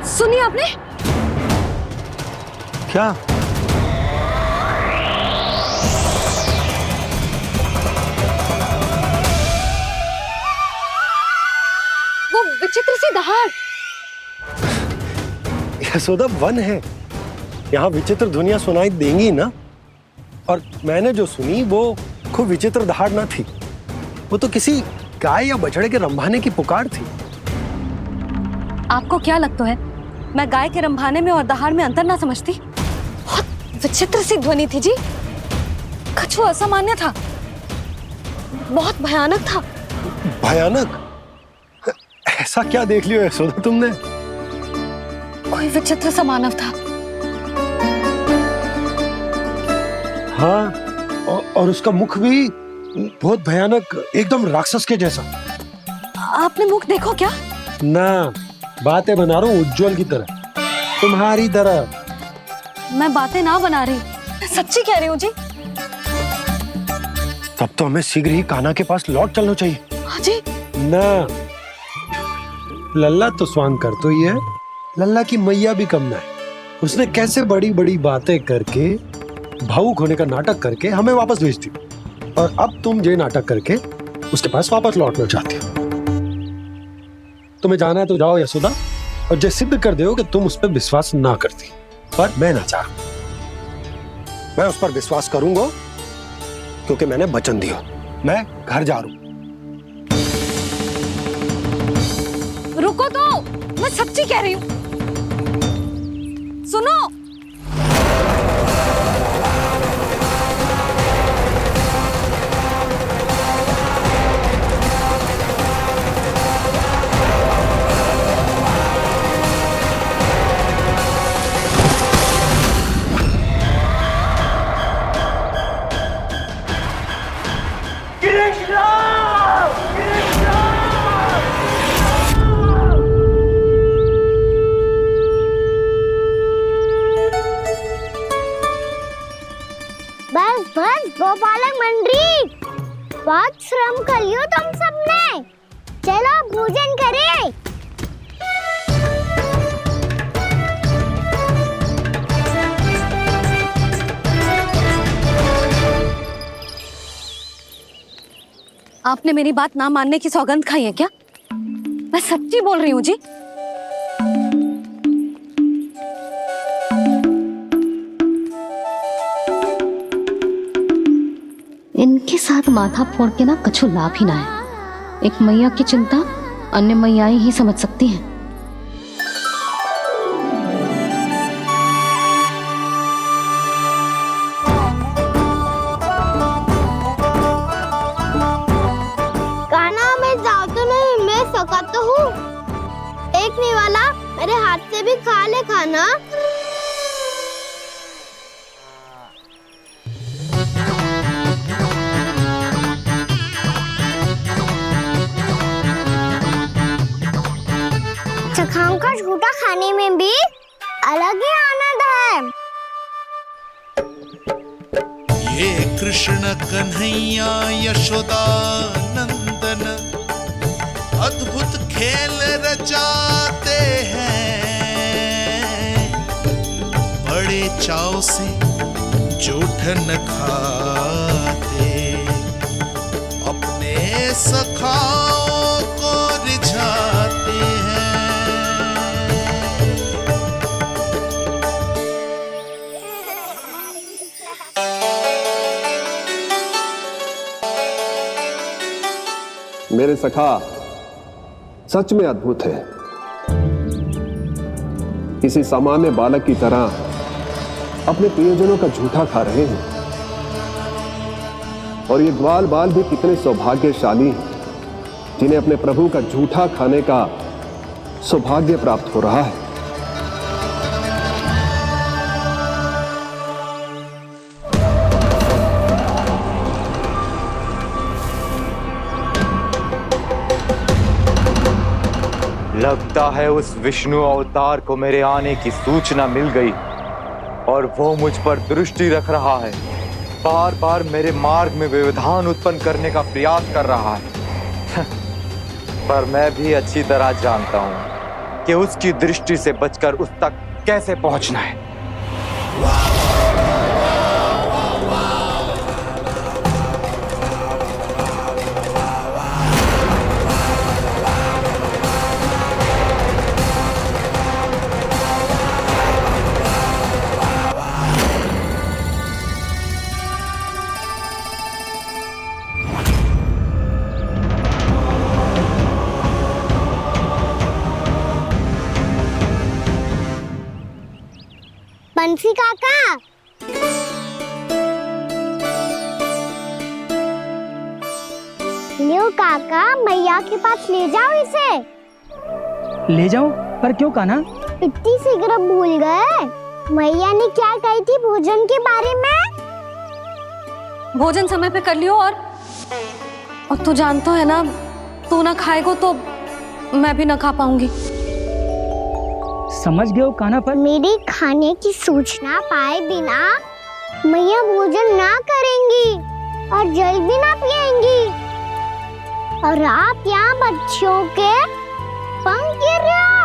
[SPEAKER 4] सुनिए आपने
[SPEAKER 5] क्या?
[SPEAKER 4] विचित्र सी दहाड़।
[SPEAKER 5] यशोदा वन है, यहाँ विचित्र ध्वनियां सुनाई देंगी ना। और मैंने जो सुनी वो खूब विचित्र दहाड़ ना थी, वो तो किसी गाय या बछड़े के रंभाने की पुकार थी।
[SPEAKER 4] आपको क्या लगता है मैं गाय के रंभाने में और दहाड़ में अंतर ना समझती? बहुत विचित्र सी ध्वनि थी जी, कुछ वो असामान्य था, बहुत भयानक था।
[SPEAKER 5] भयानक? ऐसा क्या देख लियो यशोदा तुमने?
[SPEAKER 4] कोई विचित्र सा मानव था।
[SPEAKER 5] हाँ, और उसका मुख भी बहुत भयानक, एकदम राक्षस के जैसा।
[SPEAKER 4] आपने मुख देखो क्या?
[SPEAKER 5] ना, बातें बना रहा हूँ उज्जवल की तरह, तुम्हारी तरह।
[SPEAKER 4] मैं बातें ना बना रही, मैं सच्ची कह रही हूँ जी।
[SPEAKER 5] तब तो हमें शीघ्र ही कान्हा के पास लौट चलना चाहिए।
[SPEAKER 4] हाँ जी।
[SPEAKER 5] ना, लल्ला तो स्वांग कर तो ही है, लल्ला की मैया भी कम ना है। उसने कैसे बड़ी बड़ी बातें करके, भावुक होने का नाटक करके हमें वापस भेज दी, और अब तुम ये नाटक करके उसके पास वापस लौटना चाहती हो। तुम्हें जाना है तो जाओ यशोदा, और जो सिद्ध कर दो कि तुम उस पर विश्वास ना करती। पर मैं ना चाह, मैं उस पर विश्वास करूंगा क्योंकि मैंने वचन दिया। मैं घर जा रहा हूं।
[SPEAKER 4] रुको तो, मैं सच्ची कह रही हूँ, सुनो।
[SPEAKER 1] बस बस गोपालक मंडली, बहुत श्रम कर लियो तुम सबने, चलो भोजन करें।
[SPEAKER 4] आपने मेरी बात ना मानने की सौगंध खाई है क्या? मैं सच्ची बोल रही हूँ जी। इनके साथ माथा फोड़ के ना कछु लाभ ही ना है। एक मैया की चिंता अन्य मैयाएं ही समझ सकती हैं।
[SPEAKER 1] कान्हा, मैं जाऊँ तो नहीं, मैं सका तो हूँ। एक नहीं वाला मेरे हाथ से भी खा ले खाना। चखाओं का झूठा खाने में भी अलग ही आनंद है।
[SPEAKER 15] ये कृष्ण कन्हैया यशोदा नंदन अद्भुत खेल रचाते हैं, बड़े चाव से जूठन खाते, अपने सखाओं को रिझाते हैं।
[SPEAKER 16] मेरे सखा सच में अद्भुत है। किसी सामान्य बालक की तरह अपने प्रियजनों का झूठा खा रहे हैं, और ये ग्वाल बाल भी कितने सौभाग्यशाली हैं जिन्हें अपने प्रभु का झूठा खाने का सौभाग्य प्राप्त हो रहा है।
[SPEAKER 9] लगता है उस विष्णु अवतार को मेरे आने की सूचना मिल गई और वो मुझ पर दृष्टि रख रहा है। बार बार मेरे मार्ग में व्यवधान उत्पन्न करने का प्रयास कर रहा है। पर मैं भी अच्छी तरह जानता हूं कि उसकी दृष्टि से बचकर उस तक कैसे पहुंचना है।
[SPEAKER 1] तुलसी काका। लियो काका, मैया के पास ले जाओ इसे।
[SPEAKER 17] ले जाओ? पर क्यों कान्हा?
[SPEAKER 1] इतनी शीघ्र भूल गए? मैया ने क्या कही थी भोजन के बारे में?
[SPEAKER 4] भोजन समय पे कर लियो। और तू जानता है ना, तू ना खाएगा तो मैं भी ना खा पाऊंगी।
[SPEAKER 17] समझ गए हो कान्हा? पर
[SPEAKER 1] मेरी खाने की सूचना पाए बिना मैया भोजन ना करेंगी और जल भी ना पिएंगी। और आप यहाँ बच्चों के पंख गिर रहे हो।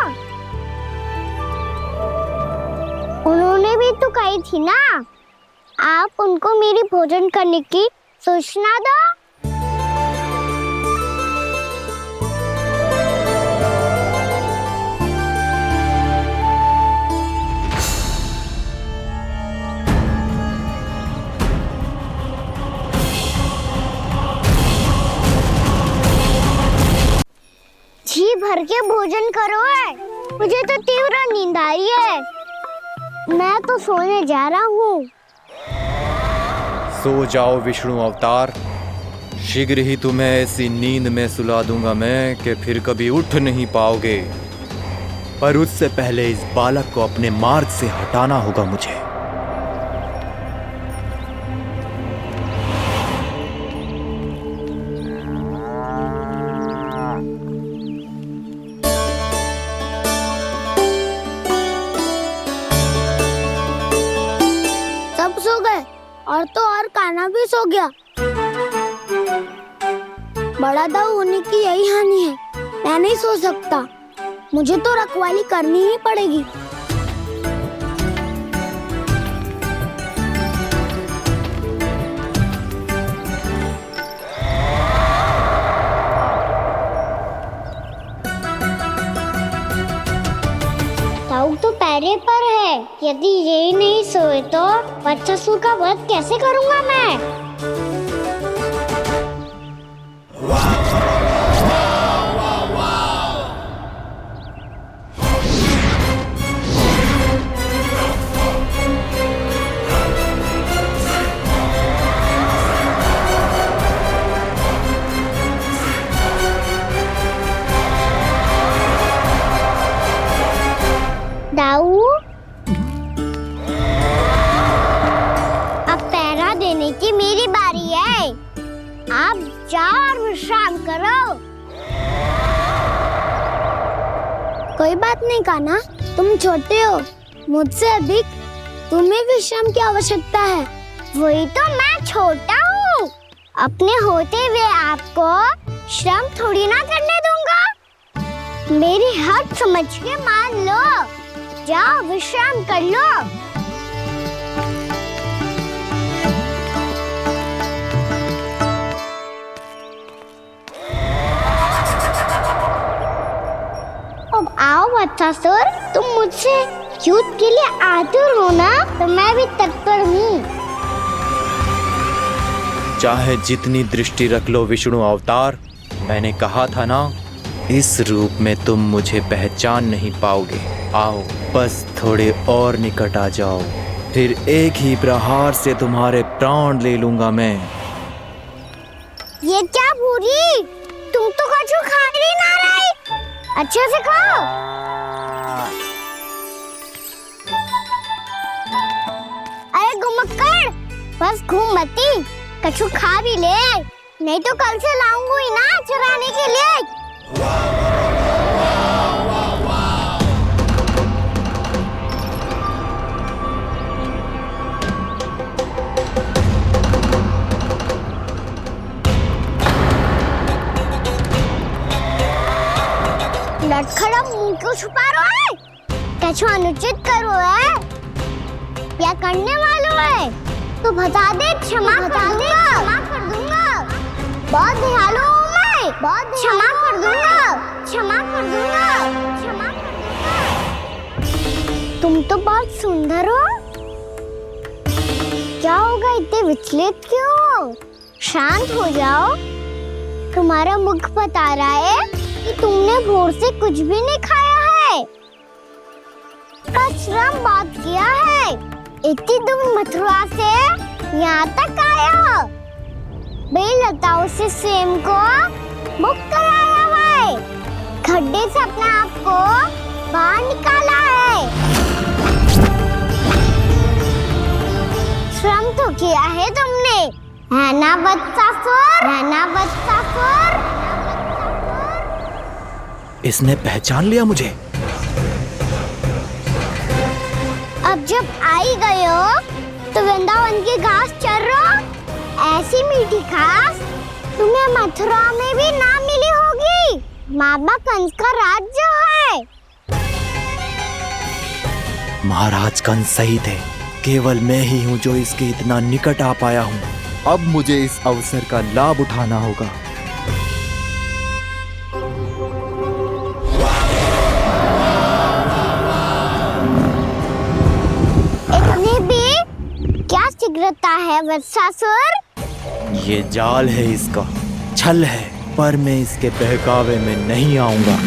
[SPEAKER 1] उन्होंने भी तो कही थी ना, आप उनको मेरी भोजन करने की सूचना दो। जी भर के भोजन करो है, मुझे तो तीव्र नींद आई है। मैं तो सोने जा रहा हूँ।
[SPEAKER 10] सो जाओ विष्णु अवतार, शीघ्र ही तुम्हें ऐसी नींद में सुला दूंगा मैं कि फिर कभी उठ नहीं पाओगे। पर उससे पहले इस बालक को अपने मार्ग से हटाना होगा मुझे।
[SPEAKER 1] सब सो गए और तो और कान्हा भी सो गया। बड़ा दाऊ होने की यही हानि है। मैं नहीं सो सकता, मुझे तो रखवाली करनी ही पड़ेगी। दाऊ तो पैरे पर है। यदि यही नहीं सोए तो बच्चासुर का वध कैसे करूंगा मैं? दाऊ, अब पहरा देने की मेरी बारी है। आप जाओ और विश्राम करो। कोई बात नहीं कान्हा, तुम छोटे हो, मुझसे अधिक तुम्हें विश्राम की आवश्यकता है। वही तो, मैं छोटा हूँ, अपने होते हुए आपको श्रम थोड़ी ना करने दूंगा। मेरी हद समझ के मान लो। जाओ विश्राम कर लो। अब आओ बच्चासुर, तुम मुझसे युद्ध के लिए आतुर हो ना, तो मैं भी तत्पर हूँ।
[SPEAKER 10] चाहे जितनी दृष्टि रख लो विष्णु अवतार, मैंने कहा था ना, इस रूप में तुम मुझे पहचान नहीं पाओगे। आओ, बस थोड़े और निकट आ जाओ, फिर एक ही प्रहार से तुम्हारे प्राण ले लूंगा मैं।
[SPEAKER 1] ये क्या भूरी, तुम तो कुछ खा ही ना रही। अच्छे से खाओ। अरे घुमक्कड़, बस घूम मती, कछु खा भी ले, नहीं तो कल से लाऊंगी ही ना चराने के लिए। लटखड़ा मुंह क्यों छुपा रहा है? कछु अनुचित करो है या करने वालों है तो बता दे, क्षमा कर दूंगा। बहुत दयालु हूँ मैं, बहुत क्षमा कर दूंगा। तुम तो बहुत सुंदर हो। क्या होगा, इतने विचलित क्यों हो? शांत हो जाओ। तुम्हारा मुख बता रहा है कि तुमने भोर से कुछ भी नहीं खाया है, बस श्रम बात किया है। इतनी दूर मथुरा से यहाँ तक आए हो? बेलताओं से स्वयं को मुक्त कराया हुआ है, खड्डे से अपने आप को बाहर निकाला है। श्रम तो किया है तुमने, है ना वत्सासुर? है ना वत्सासुर?
[SPEAKER 10] इसने पहचान लिया मुझे।
[SPEAKER 1] अब जब आई गए हो तो वृंदावन की घास चर रहो। ऐसी मीठी घास तुम्हें मथुरा में भी ना मिली होगी। बाबा कंस का राज जो है।
[SPEAKER 10] महाराज कंस सही थे, केवल मैं ही हूँ जो इसके इतना निकट आ पाया हूँ। अब मुझे इस अवसर का लाभ उठाना होगा।
[SPEAKER 1] इतने भी क्या शीघ्रता है वत्सासुर?
[SPEAKER 10] ये जाल है इसका, छल है, पर मैं इसके बहकावे में नहीं आऊंगा।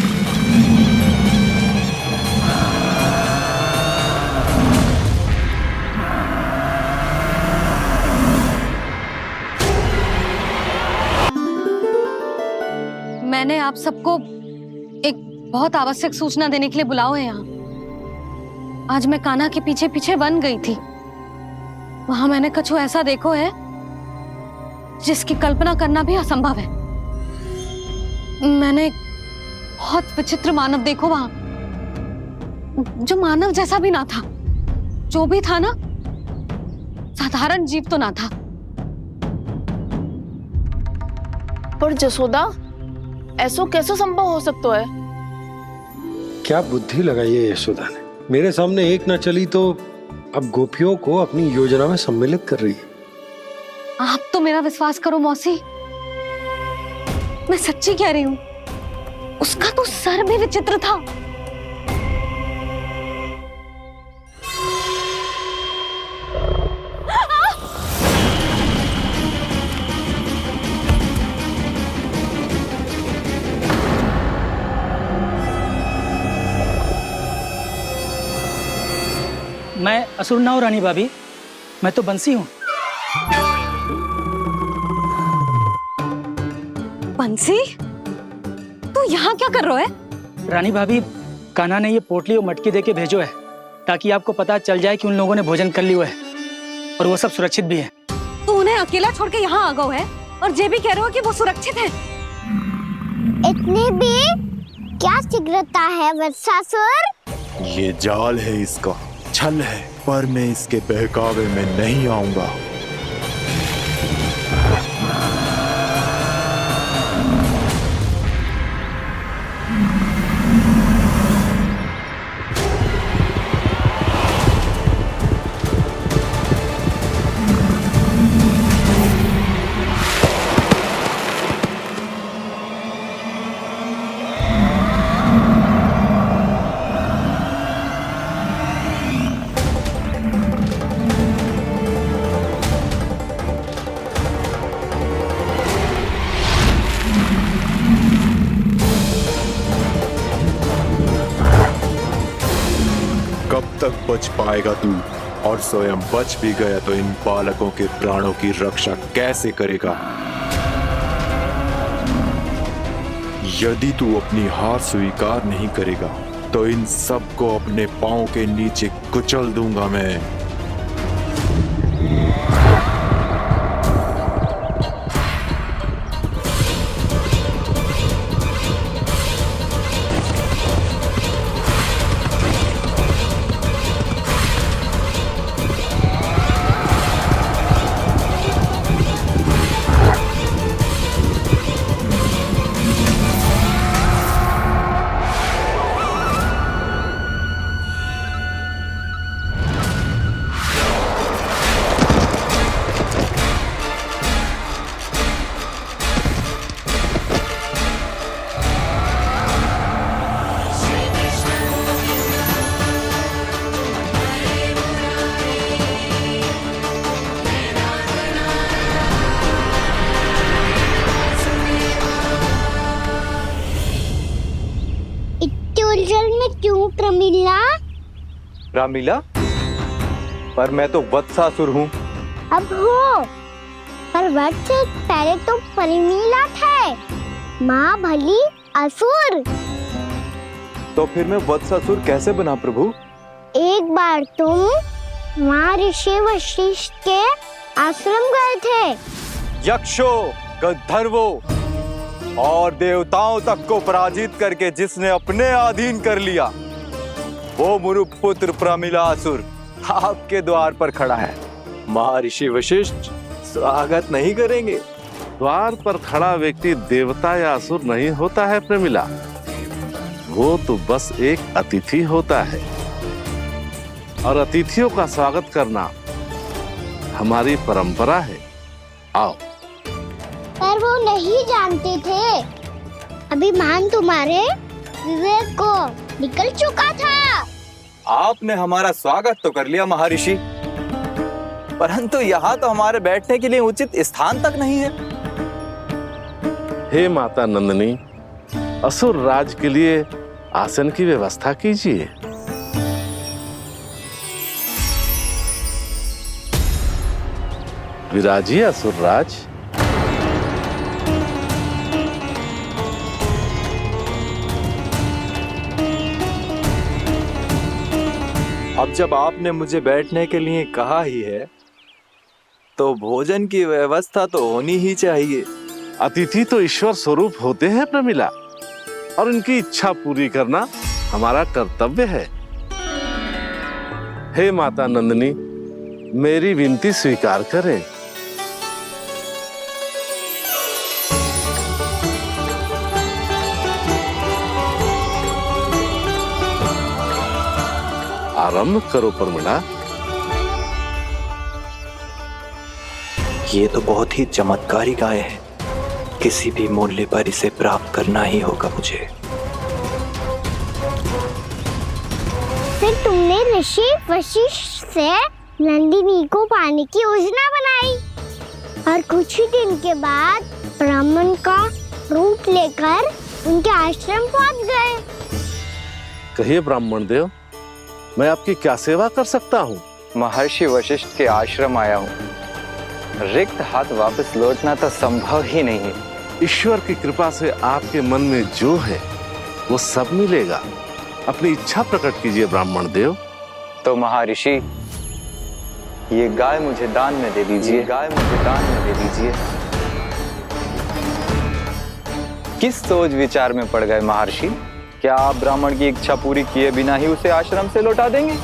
[SPEAKER 4] मैंने आप सबको एक बहुत आवश्यक सूचना देने के लिए बुलाओ है यहाँ। आज मैं कान्हा के पीछे पीछे वन गई थी। वहां मैंने कछु ऐसा देखो है जिसकी कल्पना करना भी असंभव है। मैंने बहुत विचित्र मानव देखो वहां, जो मानव जैसा भी ना था। जो भी था ना, साधारण जीव तो ना था।
[SPEAKER 13] पर जसोदा, ऐसो कैसे संभव हो सकता है?
[SPEAKER 5] क्या बुद्धि लगाई है यशोदा ने। मेरे सामने एक ना चली तो अब गोपियों को अपनी योजना में सम्मिलित कर रही है।
[SPEAKER 4] आप तो मेरा विश्वास करो मौसी, मैं सच्ची कह रही हूँ। उसका तो सर भी विचित्र था।
[SPEAKER 17] मैं असुर ना हूं रानी भाभी, मैं तो बंसी हूँ।
[SPEAKER 4] बंसी, तू यहाँ क्या कर रहा है?
[SPEAKER 17] रानी भाभी, कान्हा ने ये पोटली और मटकी देके भेजो है ताकि आपको पता चल जाए कि उन लोगों ने भोजन कर लिया है और वो सब सुरक्षित भी है।
[SPEAKER 4] तू उन्हें अकेला छोड़ के यहाँ आ गया है और ये भी कह रहे हो कि वो सुरक्षित है।
[SPEAKER 1] इतने भी क्या शीघ्रता है वत्सासुर?
[SPEAKER 10] ये जाल है इसका, छल है, पर मैं इसके बहकावे में नहीं आऊंगा। कब तक बच पाएगा तू? और स्वयं बच भी गया तो इन बालकों के प्राणों की रक्षा कैसे करेगा? यदि तू अपनी हार स्वीकार नहीं करेगा तो इन सबको अपने पांव के नीचे कुचल दूंगा मैं।
[SPEAKER 1] उलझन में क्यों प्रमिला?
[SPEAKER 9] रामलीला, पर मैं तो वत्सासुर हूँ।
[SPEAKER 1] अब हो, पर वट से पहले तो परिमीला थे, माँ भली असुर।
[SPEAKER 9] तो फिर मैं वत्सासुर कैसे बना प्रभु?
[SPEAKER 1] एक बार तुम वहाँ ऋषि वशिष्ठ के आश्रम गए थे।
[SPEAKER 9] यक्षों, गंधर्वों और देवताओं तक को पराजित करके जिसने अपने अधीन कर लिया, वो मुरुपुत्र प्रमिलासुर आपके द्वार पर खड़ा है।
[SPEAKER 10] महर्षि वशिष्ठ स्वागत नहीं करेंगे?
[SPEAKER 18] द्वार पर खड़ा व्यक्ति देवता या असुर नहीं होता है प्रमिला, वो तो बस एक अतिथि होता है, और अतिथियों का स्वागत करना हमारी परंपरा है। आओ।
[SPEAKER 1] पर वो नहीं जानते थे, अभिमान तुम्हारे विवेक को निकल चुका था।
[SPEAKER 10] आपने हमारा स्वागत तो कर लिया महर्षि, परंतु यहाँ तो हमारे बैठने के लिए उचित स्थान तक नहीं है।
[SPEAKER 18] हे माता नंदिनी, असुर राज के लिए आसन की व्यवस्था कीजिए। विराजिए असुर राज।
[SPEAKER 10] अब जब आपने मुझे बैठने के लिए कहा ही है, तो भोजन की व्यवस्था तो होनी ही चाहिए।
[SPEAKER 18] अतिथि तो ईश्वर स्वरूप होते हैं प्रमिला, और उनकी इच्छा पूरी करना हमारा कर्तव्य है। हे माता नंदिनी, मेरी विनती स्वीकार करें। आरंभ करो प्रमिला।
[SPEAKER 2] ये तो बहुत ही चमत्कारी गाय है, किसी भी मूल्य पर इसे प्राप्त करना ही होगा मुझे।
[SPEAKER 1] फिर तुमने ऋषि वशिष्ठ से नंदिनी को पाने की योजना बनाई, और कुछ ही दिन के बाद ब्राह्मण का रूप लेकर उनके आश्रम पहुंच गए।
[SPEAKER 18] कहिए ब्राह्मण देव, मैं आपकी क्या सेवा कर सकता हूँ?
[SPEAKER 9] महर्षि वशिष्ठ के आश्रम आया हूँ। रिक्त हाथ वापस लौटना तो संभव ही नहीं है।
[SPEAKER 18] ईश्वर की कृपा से आपके मन में जो है वो सब मिलेगा। अपनी इच्छा प्रकट कीजिए ब्राह्मण देव।
[SPEAKER 9] तो महर्षि, ये गाय मुझे दान में दे दीजिए। गाय मुझे दान में दे दीजिए। किस सोच विचार में पड़ गए महर्षि? क्या आप ब्राह्मण की इच्छा पूरी किए बिना ही उसे आश्रम से लौटा देंगे?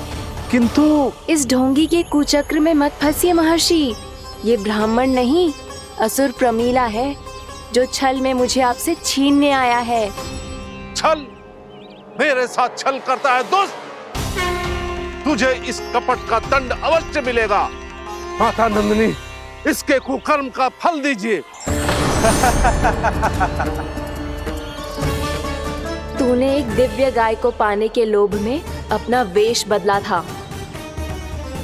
[SPEAKER 18] किंतु
[SPEAKER 19] इस ढोंगी के कुचक्र में मत फंसिए महर्षि। ये ब्राह्मण नहीं, असुर प्रमीला है, जो छल में मुझे आपसे छीनने आया है।
[SPEAKER 18] छल? मेरे साथ छल करता है दुष्ट? तुझे इस कपट का दंड अवश्य मिलेगा। माता नंदिनी, इसके कुकर्म का फल दीजिए।
[SPEAKER 19] तूने एक दिव्य गाय को पाने के लोभ में अपना वेश बदला था।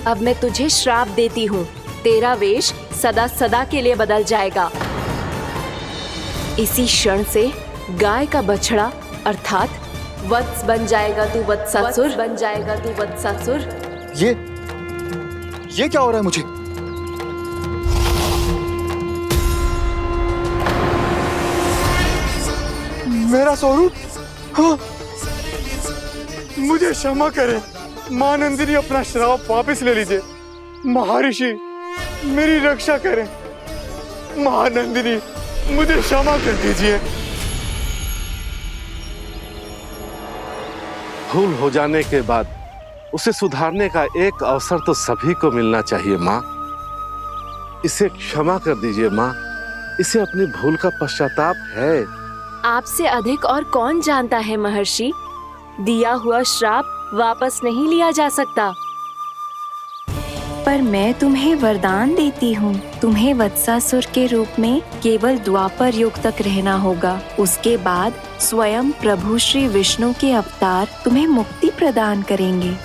[SPEAKER 19] अब मैं तुझे श्राप देती हूँ, तेरा वेश सदा सदा के लिए बदल जाएगा। इसी क्षण से गाय का बछड़ा अर्थात वत्स बन जाएगा तू वत्सासुर। बन जाएगा तू वत्सासुर।
[SPEAKER 10] ये क्या हो रहा है मुझे? मेरा स्वरूप? हाँ। मुझे क्षमा करें मां नंदिनी, अपना श्राप वापस ले लीजिए। महर्षि, मेरी रक्षा करें। मां नंदिनी, मुझे क्षमा कर दीजिए।
[SPEAKER 18] भूल हो जाने के बाद उसे सुधारने का एक अवसर तो सभी को मिलना चाहिए माँ। इसे क्षमा कर दीजिए माँ, इसे अपनी भूल का पश्चाताप है।
[SPEAKER 19] आपसे अधिक और कौन जानता है महर्षि, दिया हुआ श्राप वापस नहीं लिया जा सकता। पर मैं तुम्हें वरदान देती हूँ, तुम्हें वत्सासुर के रूप में केवल द्वापर युग तक रहना होगा। उसके बाद स्वयं प्रभु श्री विष्णु के अवतार तुम्हें मुक्ति प्रदान करेंगे।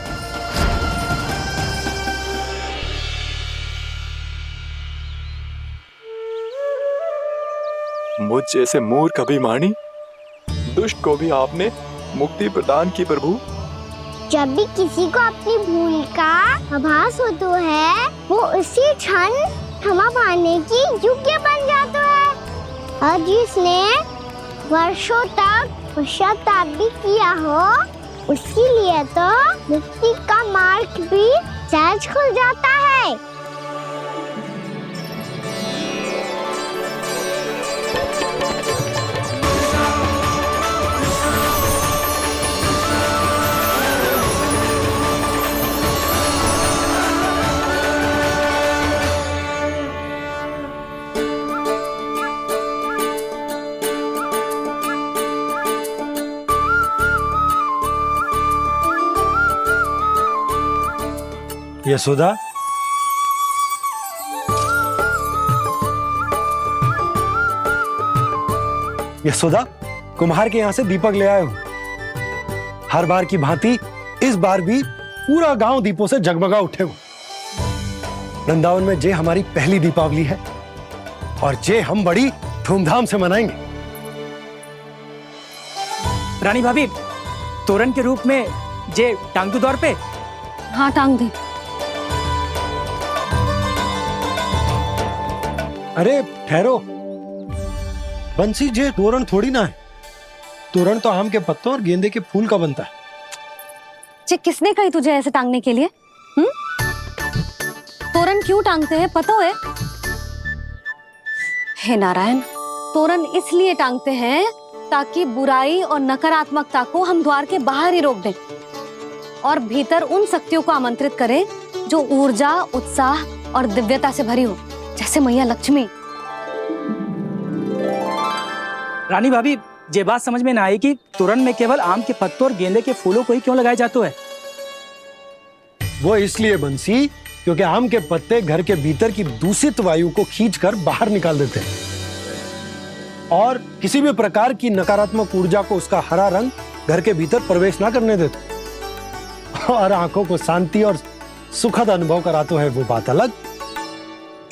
[SPEAKER 10] मुझ जैसे मूर्ख अभिमानी दुष्ट को भी आपने मुक्ति प्रदान की प्रभु।
[SPEAKER 1] जब भी किसी को अपनी भूल का आभास होता है, वो उसी क्षण क्षमा पाने की योग्य बन जाता है। और जिसने वर्षों तक पश्चाताप भी किया हो, उसके लिए तो मुक्ति का मार्ग भी सहज खुल जाता है।
[SPEAKER 5] यशोदा, यशोदा, कुम्हार के यहाँ से दीपक ले आए हूं। हर बार की भांति इस बार भी पूरा गांव दीपों से जगमगा उठे हो। वृंदावन में जे हमारी पहली दीपावली है और जे हम बड़ी धूमधाम से मनाएंगे।
[SPEAKER 17] रानी भाभी, तोरण के रूप में जे टांग दो द्वार पे।
[SPEAKER 4] हाँ, टांग दे।
[SPEAKER 5] अरे ठहरो, बंसी, जे तोरण थोड़ी ना है। तोरण तो आम के पत्तों और गेंदे के फूल का बनता है।
[SPEAKER 4] जे किसने कही तुझे ऐसे टांगने के लिए? तोरण क्यों टांगते हैं पता है? हे नारायण, तोरण इसलिए टांगते हैं ताकि बुराई और नकारात्मकता को हम द्वार के बाहर ही रोक दें और भीतर उन शक्तियों को आमंत्रित करें जो ऊर्जा, उत्साह और दिव्यता से भरी हो, जैसे मैया लक्ष्मी।
[SPEAKER 17] रानी भाभी, ये बात समझ में ना आई कि तोरण में केवल आम के पत्तों और गेंदे के फूलों को ही क्यों लगाया जाता है?
[SPEAKER 5] वो इसलिए बंसी, क्योंकि आम के पत्ते घर के भीतर की दूषित वायु को खींचकर बाहर निकाल देते हैं और किसी भी प्रकार की नकारात्मक ऊर्जा को उसका हरा रंग घर के भीतर प्रवेश ना करने देते और आंखों को शांति और सुखद अनुभव कराता है, वो बात अलग।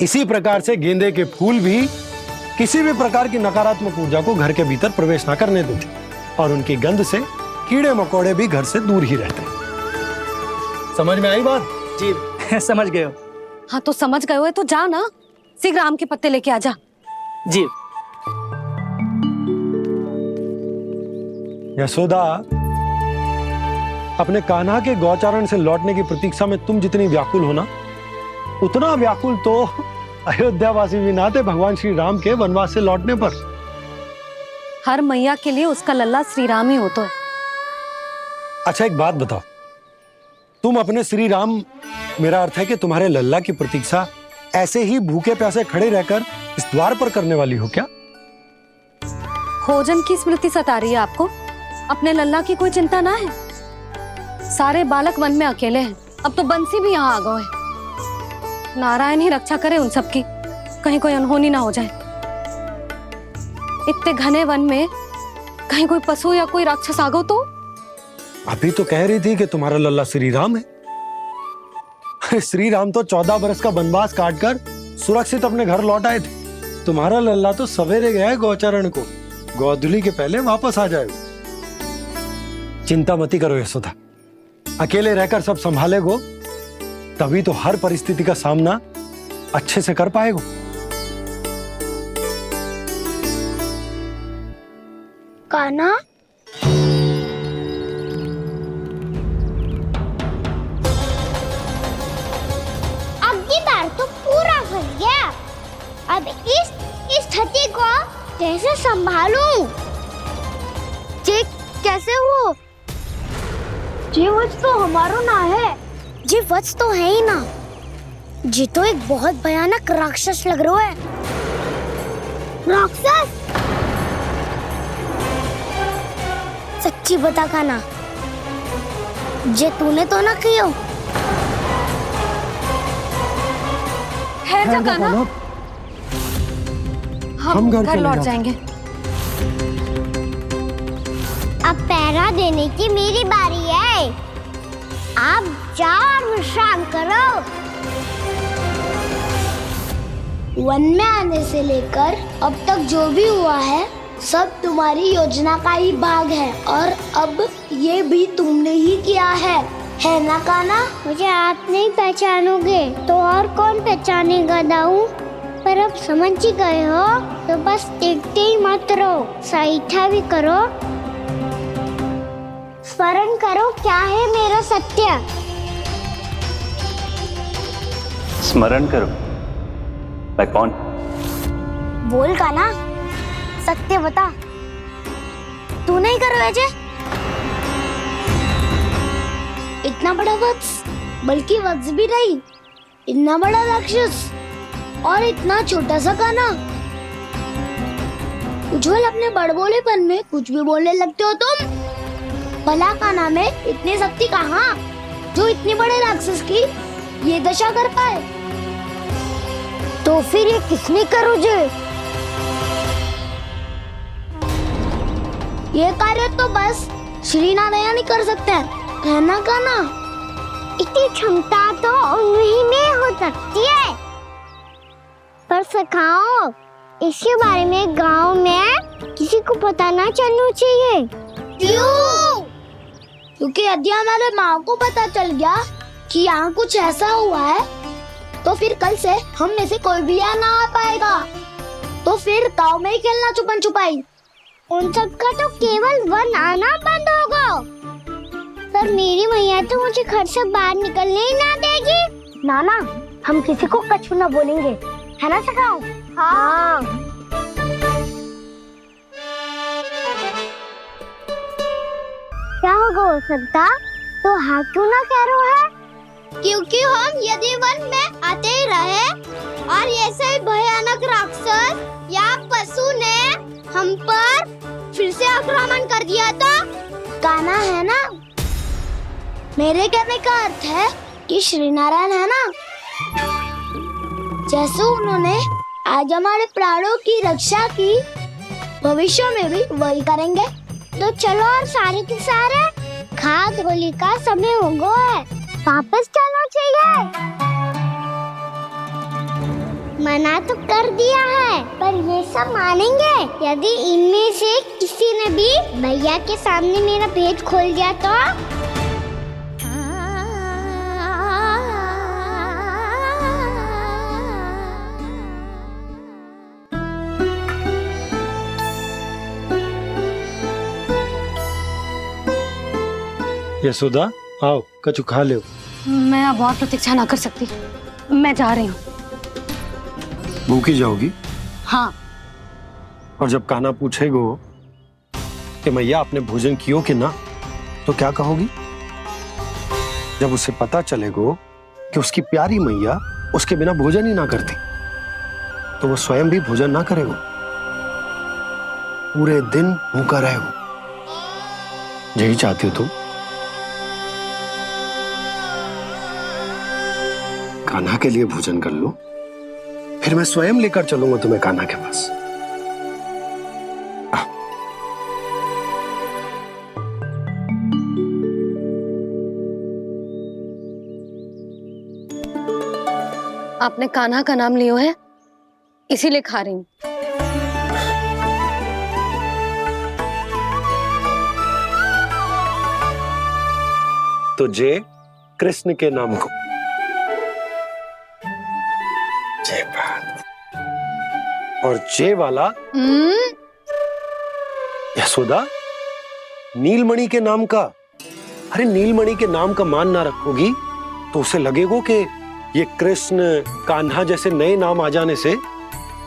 [SPEAKER 5] इसी प्रकार से गेंदे के फूल भी किसी भी प्रकार की नकारात्मक ऊर्जा को घर के भीतर प्रवेश ना करने देते और उनकी गंध से कीड़े मकोड़े भी घर से दूर ही रहते हैं। समझ में आई बात?
[SPEAKER 17] जी समझ गए हो।
[SPEAKER 4] हाँ तो समझ गए हो तो जा ना, शीघ्र आम के पत्ते लेके आ जा।
[SPEAKER 17] जी।
[SPEAKER 5] यशोदा, अपने कान्हा के गौचारण से लौटने की प्रतीक्षा में तुम जितनी व्याकुल हो ना, उतना व्याकुल तो अयोध्यावासी भी ना थे भगवान श्री राम के वनवास से लौटने पर।
[SPEAKER 4] हर मैया के लिए उसका लल्ला श्री राम ही होता है।
[SPEAKER 5] अच्छा एक बात बताओ, तुम अपने श्री राम, मेरा अर्थ है कि तुम्हारे लल्ला की प्रतीक्षा ऐसे ही भूखे प्यासे खड़े रहकर इस द्वार पर करने वाली हो क्या?
[SPEAKER 4] भोजन की स्मृति सता रही है आपको? अपने लल्ला की कोई चिंता ना है। सारे बालक वन में अकेले हैं, अब तो बंसी भी यहाँ आ गए हैं। नारायण ही रक्षा करे उन सबकी, कहीं कोई अनहोनी ना हो जाए। इतने घने वन में कहीं कोई पशु या कोई राक्षस आ गो तो?
[SPEAKER 5] अभी तो कह रही थी कि तुम्हारा लल्ला श्री राम है। श्री राम तो 14 बरस का वनवास काटकर सुरक्षित अपने घर लौट आए थे। तुम्हारा लल्ला तो सवेरे गया है गौचरण को, गोधूली के पहले वापस आ जाएगा। चिंता मती करो यशोदा, अकेले रहकर सब संभालेगो तभी तो हर परिस्थिति का सामना अच्छे से कर पाएगो।
[SPEAKER 1] कान्हा, अब की बार तो पूरा फंस गया। अब इस स्थिति को कैसे संभालूं? जे कैसे हो? जे वच तो हमारो ना है। जे वच तो है ही ना। जे तो एक बहुत भयानक राक्षस लग रहा है। राक्षस? सच्ची बता कान्हा, जे तूने तो ना किया?
[SPEAKER 4] ठहर जा कान्हा, हम घर लौट जाएंगे।
[SPEAKER 1] अब पहरा देने की मेरी बारी है। आप जाओ और विश्राम करो। वन में आने से लेकर अब तक जो भी हुआ है
[SPEAKER 20] सब तुम्हारी योजना का ही भाग है और अब ये भी तुमने ही किया है ना कान्हा?
[SPEAKER 1] मुझे आप नहीं पहचानोगे तो और कौन पहचानेगा दाऊ? पर अब समझ ही गए हो तो बस देखते ही मत रहो, सईठा भी करो, स्मरण करो क्या है मेरा सत्य।
[SPEAKER 2] स्मरण करो? मैं कौन?
[SPEAKER 20] बोल कान्हा, सत्य बता। तू नहीं करो अजय? इतना बड़ा वत्स, बल्कि वत्स भी नहीं, इतना बड़ा राक्षस और इतना छोटा सा कान्हा। उज्जवल अपने बड़बोलेपन में कुछ भी बोलने लगते हो तुम। भला कान्हा में इतनी शक्ति कहाँ जो इतने बड़े राक्षस की ये दशा कर पाए? तो फिर ये किसने करो जे? ये कार्य तो बस श्री नारायण ही कर सकते हैं, है ना कान्हा?
[SPEAKER 1] इतनी क्षमता तो उन्हीं में हो सकती है, पर सखाओ इसके बारे में गांव में किसी को पता ना चलना चाहिए।
[SPEAKER 20] क्यों? क्योंकि यदि हमारे माँ को पता चल गया कि यहाँ कुछ ऐसा हुआ है तो फिर कल से हम में से कोई भी यहाँ ना आ पाएगा। तो फिर गाँव में ही खेलना छुपन छुपाई।
[SPEAKER 1] उन सब का तो केवल वन आना बंद होगा, पर मेरी मैया तो मुझे घर से बाहर निकलने ही ना देगी।
[SPEAKER 20] नाना, हम किसी को कछु ना बोलेंगे, है ना सखाओ?
[SPEAKER 1] हाँ। क्या होगा हो सकता? तो हाँ क्यों ना कह रहा है?
[SPEAKER 20] क्योंकि हम यदि वन में आते ही रहे और ऐसे ही भयानक राक्षस या पशु ने हम पर फिर से आक्रमण कर दिया तो कान्हा, है ना? मेरे कहने का अर्थ है कि श्री नारायण है ना, जैसे उन्होंने आज हमारे प्राणों की रक्षा की, भविष्य में भी वही करेंगे।
[SPEAKER 1] तो चलो और सारे के सारे खाद होली का समय हो गया है, वापस चलना चाहिए। मना तो कर दिया है, पर ये सब मानेंगे यदि इनमें से किसी ने भी भैया के सामने मेरा पेट खोल दिया तो?
[SPEAKER 5] यशोदा आओ, कछु खा लो।
[SPEAKER 4] मैं अब और प्रतीक्षा ना कर सकती, मैं जा रही हूँ।
[SPEAKER 5] भूखी जाओगी?
[SPEAKER 4] हाँ।
[SPEAKER 5] और जब कान्हा पूछेगो कि मैया आपने भोजन कियो कि ना, तो क्या कहोगी? जब उसे पता चलेगो कि उसकी प्यारी मैया उसके बिना भोजन ही ना करती, तो वो स्वयं भी भोजन ना करेगो, पूरे दिन भूखा रहेगो। यही चाहती हो तुम? कान्हा के लिए भोजन कर लो, फिर मैं स्वयं लेकर चलूंगा तुम्हें कान्हा के पास।
[SPEAKER 4] आपने कान्हा का नाम लियो है, इसीलिए खा रही हूँ।
[SPEAKER 5] तो जय कृष्ण के नाम को। जय बात। और जय वाला यशोदा नीलमणि के नाम का। अरे नीलमणि के नाम का मान ना रखोगी तो उसे लगेगा कि ये कृष्ण कान्हा जैसे नए नाम आ जाने से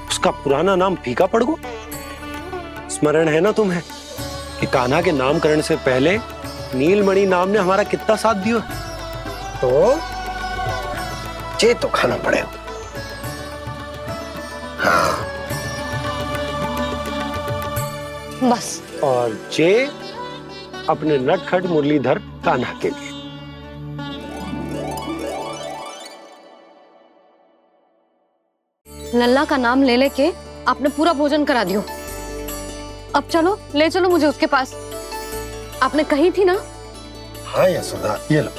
[SPEAKER 5] उसका पुराना नाम फीका पड़ गो। स्मरण है ना तुम्हें कि कान्हा के नामकरण से पहले नीलमणि नाम ने हमारा कितना साथ दिया? तो जे तो खाना पड़ेगा। हाँ।
[SPEAKER 4] बस।
[SPEAKER 5] और जे अपने नटखट मुरलीधर कान्हा के लिए।
[SPEAKER 4] लल्ला का नाम ले लेके आपने पूरा भोजन करा दियो। अब चलो, ले चलो मुझे उसके पास। आपने कही थी ना?
[SPEAKER 5] हाँ यशोदा, ये लो।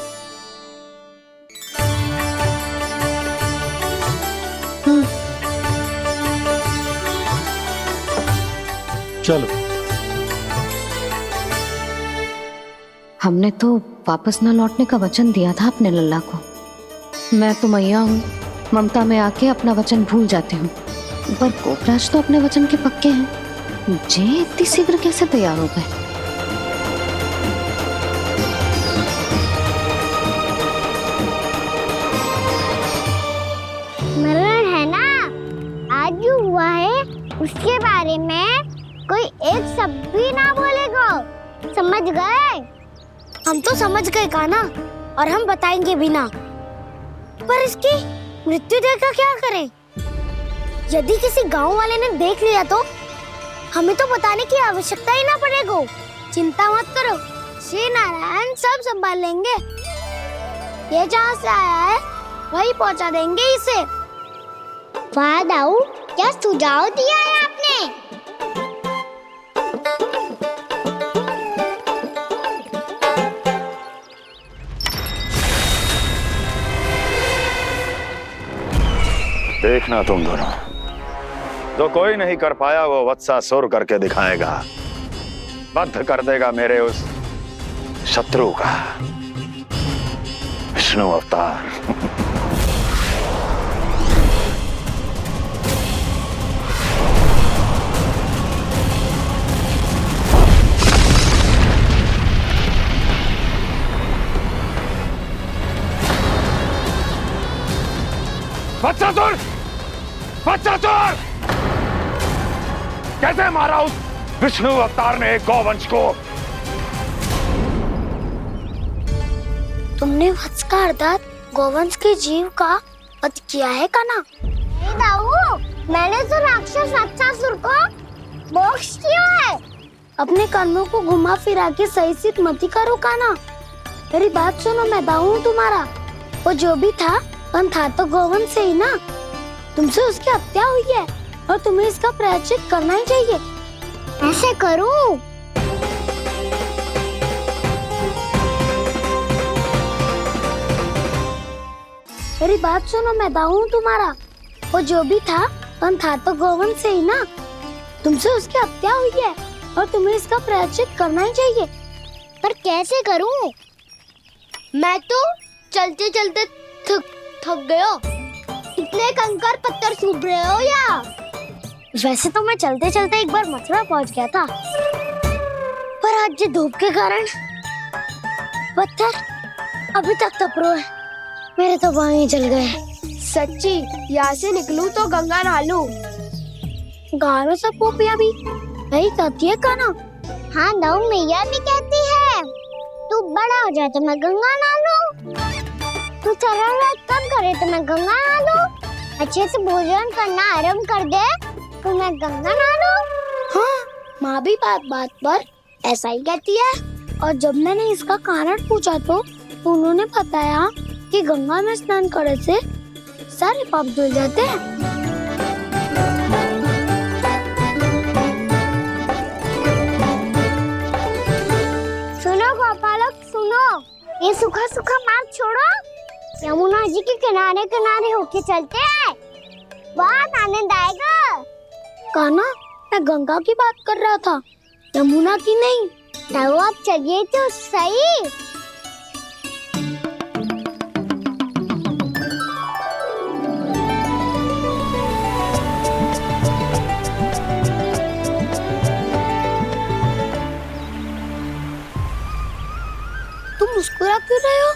[SPEAKER 5] चलो।
[SPEAKER 4] हमने तो वापस न लौटने का वचन दिया था अपने लल्ला को। मैं तो मैया हूँ, ममता में आके अपना वचन भूल जाती हूँ, पर गोपराज तो अपने वचन के पक्के हैं। जे इतनी शीघ्र कैसे तैयार हो गए?
[SPEAKER 1] मरण है ना, आज जो हुआ है उसके बारे में कोई एक शब्द भी ना बोलेगा, समझ गए?
[SPEAKER 20] हम तो समझ गए कान्हा, और हम बताएंगे भी ना। पर इसकी मृत्यु देखकर क्या करें? यदि किसी गांव वाले ने देख लिया तो हमें तो बताने की आवश्यकता ही ना पड़ेगा। चिंता मत करो, श्री नारायण सब संभाल लेंगे। ये जहाँ से आया है वही पहुँचा देंगे इसे।
[SPEAKER 1] वाह दाऊ, क्या सुझाव दिया है आपने।
[SPEAKER 8] देखना तुम दोनों, जो कोई नहीं कर पाया वो वत्सासुर करके दिखाएगा, बद्ध कर देगा मेरे उस शत्रु का विष्णु अवतार।
[SPEAKER 18] वत्सासुर! वत्सासुर! कैसे मारा उस विष्णु अवतार ने एक गौवंश को?
[SPEAKER 20] तुमने वत्स का अर्थात गौवंश के जीव का वध किया है कान्हा।
[SPEAKER 1] दाऊ, मैंने तो राक्षस वत्सासुर को मोक्ष दिया है।
[SPEAKER 20] अपने कर्मों को घुमा फिरा के सही सिद्ध मत करो कान्हा। मेरी बात सुनो, मैं दाऊ हूँ तुम्हारा। वो जो भी था पर था तो गोवंश से ही ना। तुमसे उसकी हत्या हुई है और तुम्हें इसका प्रायश्चित करना ही चाहिए।
[SPEAKER 1] ऐसे करूं?
[SPEAKER 20] मेरी बात सुनो, मैं दाऊ हूँ तुम्हारा। वो जो भी था पर था तो गोवंश से ही ना। तुमसे उसकी हत्या हुई है और तुम्हें इसका प्रायश्चित करना ही चाहिए।
[SPEAKER 1] पर कैसे करूं?
[SPEAKER 20] मैं तो चलते चलते थक गयो।
[SPEAKER 1] इतने कंकर पत्थर सूख रहे हो या?
[SPEAKER 20] वैसे तो मैं चलते चलते एक बार मथुरा पहुंच गया था, पर आज ये धूप के कारण पत्थर अभी तक तप रहे हैं। मेरे तो पाँव ही जल गए।
[SPEAKER 1] सच्ची, यहाँ से निकलूं तो गंगा नहा लूं।
[SPEAKER 20] गारों सब पोपिया भी यही कहती है कान्हा।
[SPEAKER 1] हाँ दाऊ, मैया भी कहती है तू बड़ा हो जाए तो मैं गंगा नहा लूं, तू चरण व्रत कम करे तो मैं गंगा नहा लूं, अच्छे से भोजन करना आरंभ कर दे तो मैं गंगा नहा लूं।
[SPEAKER 20] हाँ, माँ भी बात बात पर ऐसा ही कहती है। और जब मैंने इसका कारण पूछा तो उन्होंने बताया कि गंगा में स्नान करने से सारे पाप धुल जाते हैं।
[SPEAKER 1] सुनो गोपालक, सुनो, ये सूखा सूखा मार्ग छोड़ो, यमुना जी के किनारे किनारे होके चलते हैं, बहुत आनंद आएगा।
[SPEAKER 20] कान्हा, मैं गंगा की बात कर रहा था, यमुना की नहीं।
[SPEAKER 1] तो आप चलिए तो सही।
[SPEAKER 20] तुम मुस्कुरा क्यों रहे हो?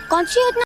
[SPEAKER 20] कौन सी योजना